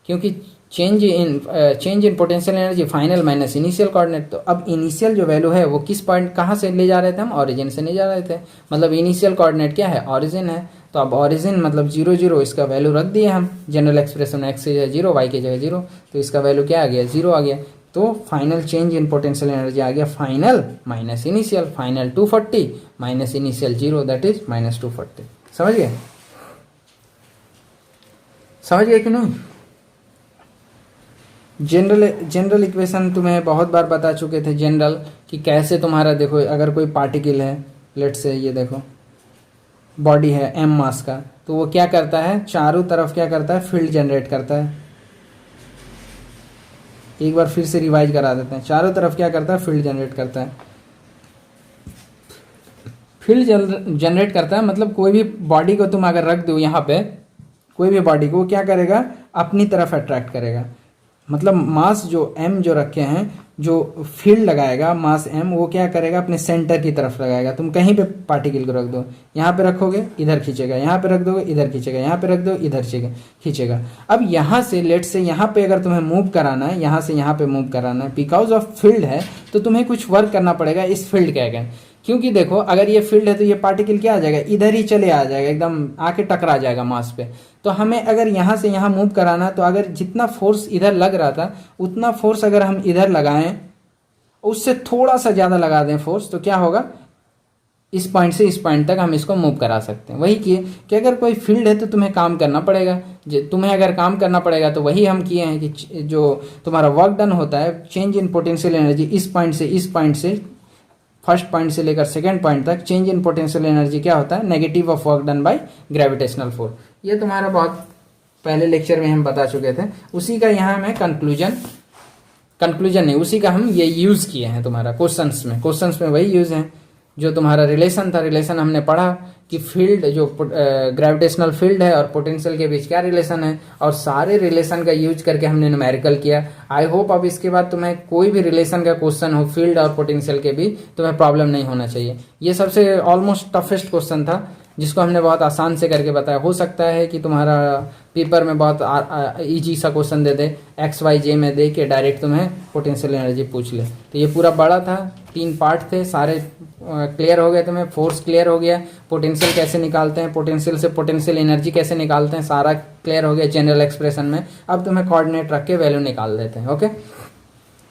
क्योंकि change in potential energy final minus initial coordinate. तो अब इनिशियल जो वैल्यू है वो किस पॉइंट कहाँ से ले जा रहे थे हम, ओरिजिन से ले जा रहे थे, मतलब इनिशियल कोऑर्डिनेट क्या है, ओरिजिन है। तो अब ओरिजिन मतलब 0 0, इसका वैल्यू रख दिए हम जनरल एक्सप्रेशन में, एक्स की जगह 0, वाई की जगह 0, तो इसका वैल्यू क्या आ गया, 0 आ गया। तो final change in potential energy आ गया final minus initial, final 240 minus initial 0, that is minus 240। समझ गए, समझ गए कि नहीं। जनरल इक्वेशन तुम्हें बहुत बार बता चुके थे जनरल, कि कैसे तुम्हारा देखो अगर कोई पार्टिकल है, लेट से ये देखो बॉडी है m मास का, तो वो क्या करता है, चारों तरफ क्या करता है, फील्ड जनरेट करता है। एक बार फिर से रिवाइज करा देते हैं, चारों तरफ क्या करता है, फील्ड जनरेट करता है। फील्ड जनरेट करता है मतलब कोई भी बॉडी को तुम अगर रख दो यहाँ पे, कोई भी बॉडी को, वो क्या करेगा, अपनी तरफ अट्रैक्ट करेगा। मतलब मास जो m जो रखे हैं, जो फील्ड लगाएगा मास m, वो क्या करेगा, अपने सेंटर की तरफ लगाएगा। तुम कहीं पे पार्टिकल को रख दो, यहाँ पे रखोगे इधर खींचेगा, यहाँ पे रख दोगे इधर खींचेगा, यहाँ पे रख दो इधर खींचेगा। अब यहाँ से लेट से यहाँ पे अगर तुम्हें मूव कराना है, यहाँ से यहाँ पे मूव कराना है, बिकॉज ऑफ फील्ड है, तो तुम्हें कुछ वर्क करना पड़ेगा इस फील्ड के अगेंस्ट। क्योंकि देखो अगर ये फील्ड है तो ये पार्टिकल क्या आ जाएगा, इधर ही चले आ जाएगा, एकदम आके टकरा जाएगा मास पे। तो हमें अगर यहाँ से यहाँ मूव कराना, तो अगर जितना फोर्स इधर लग रहा था उतना फोर्स अगर हम इधर लगाएं, उससे थोड़ा सा ज़्यादा लगा दें फोर्स, तो क्या होगा, इस पॉइंट से इस पॉइंट तक हम इसको मूव करा सकते हैं। वही किए कि अगर कोई फील्ड है तो तुम्हें काम करना पड़ेगा, तुम्हें अगर काम करना पड़ेगा तो वही हम किए हैं कि जो तुम्हारा वर्क डन होता है, चेंज इन पोटेंशियल एनर्जी इस पॉइंट से फर्स्ट पॉइंट से लेकर सेकेंड पॉइंट तक, चेंज इन पोटेंशियल एनर्जी क्या होता है, negative of work done by gravitational force. ये तुम्हारा बहुत पहले लेक्चर में हम बता चुके थे, उसी का यहाँ में कंक्लूजन नहीं, उसी का हम ये यूज किए हैं तुम्हारा क्वेश्चंस में वही यूज है जो तुम्हारा रिलेशन था। रिलेशन हमने पढ़ा कि फील्ड जो ग्रेविटेशनल फील्ड है और पोटेंशियल के बीच क्या रिलेशन है, और सारे रिलेशन का यूज करके हमने न्यूमेरिकल किया। आई होप अब इसके बाद तुम्हें कोई भी रिलेशन का क्वेश्चन हो फील्ड और पोटेंशियल के भी, तुम्हें प्रॉब्लम नहीं होना चाहिए। ये सबसे ऑलमोस्ट टफेस्ट क्वेश्चन था, जिसको हमने बहुत आसान से करके बताया। हो सकता है कि तुम्हारा पेपर में बहुत इजी सा क्वेश्चन दे दे, XYZ में दे के डायरेक्ट तुम्हें पोटेंशियल एनर्जी पूछ ले। तो ये पूरा बड़ा था, 3 पार्ट थे, सारे क्लियर हो गए तुम्हें। फोर्स क्लियर हो गया, पोटेंशियल कैसे निकालते हैं, पोटेंशियल से पोटेंशियल एनर्जी कैसे निकालते हैं, सारा क्लियर हो गया जनरल एक्सप्रेशन में। अब तुम्हें कोऑर्डिनेट रख के वैल्यू निकाल देते हैं। ओके,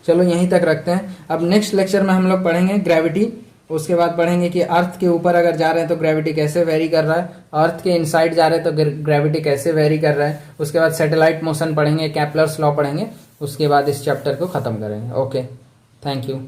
चलो यहीं तक रखते हैं। अब नेक्स्ट लेक्चर में हम लोग पढ़ेंगे ग्रेविटी, उसके बाद पढ़ेंगे कि अर्थ के ऊपर अगर जा रहे हैं तो ग्रेविटी कैसे वेरी कर रहा है, अर्थ के इनसाइड जा रहे हैं तो ग्रेविटी कैसे वेरी कर रहा है। उसके बाद सैटेलाइट मोशन पढ़ेंगे, केपलर्स लॉ पढ़ेंगे, उसके बाद इस चैप्टर को खत्म करेंगे। Okay, thank you.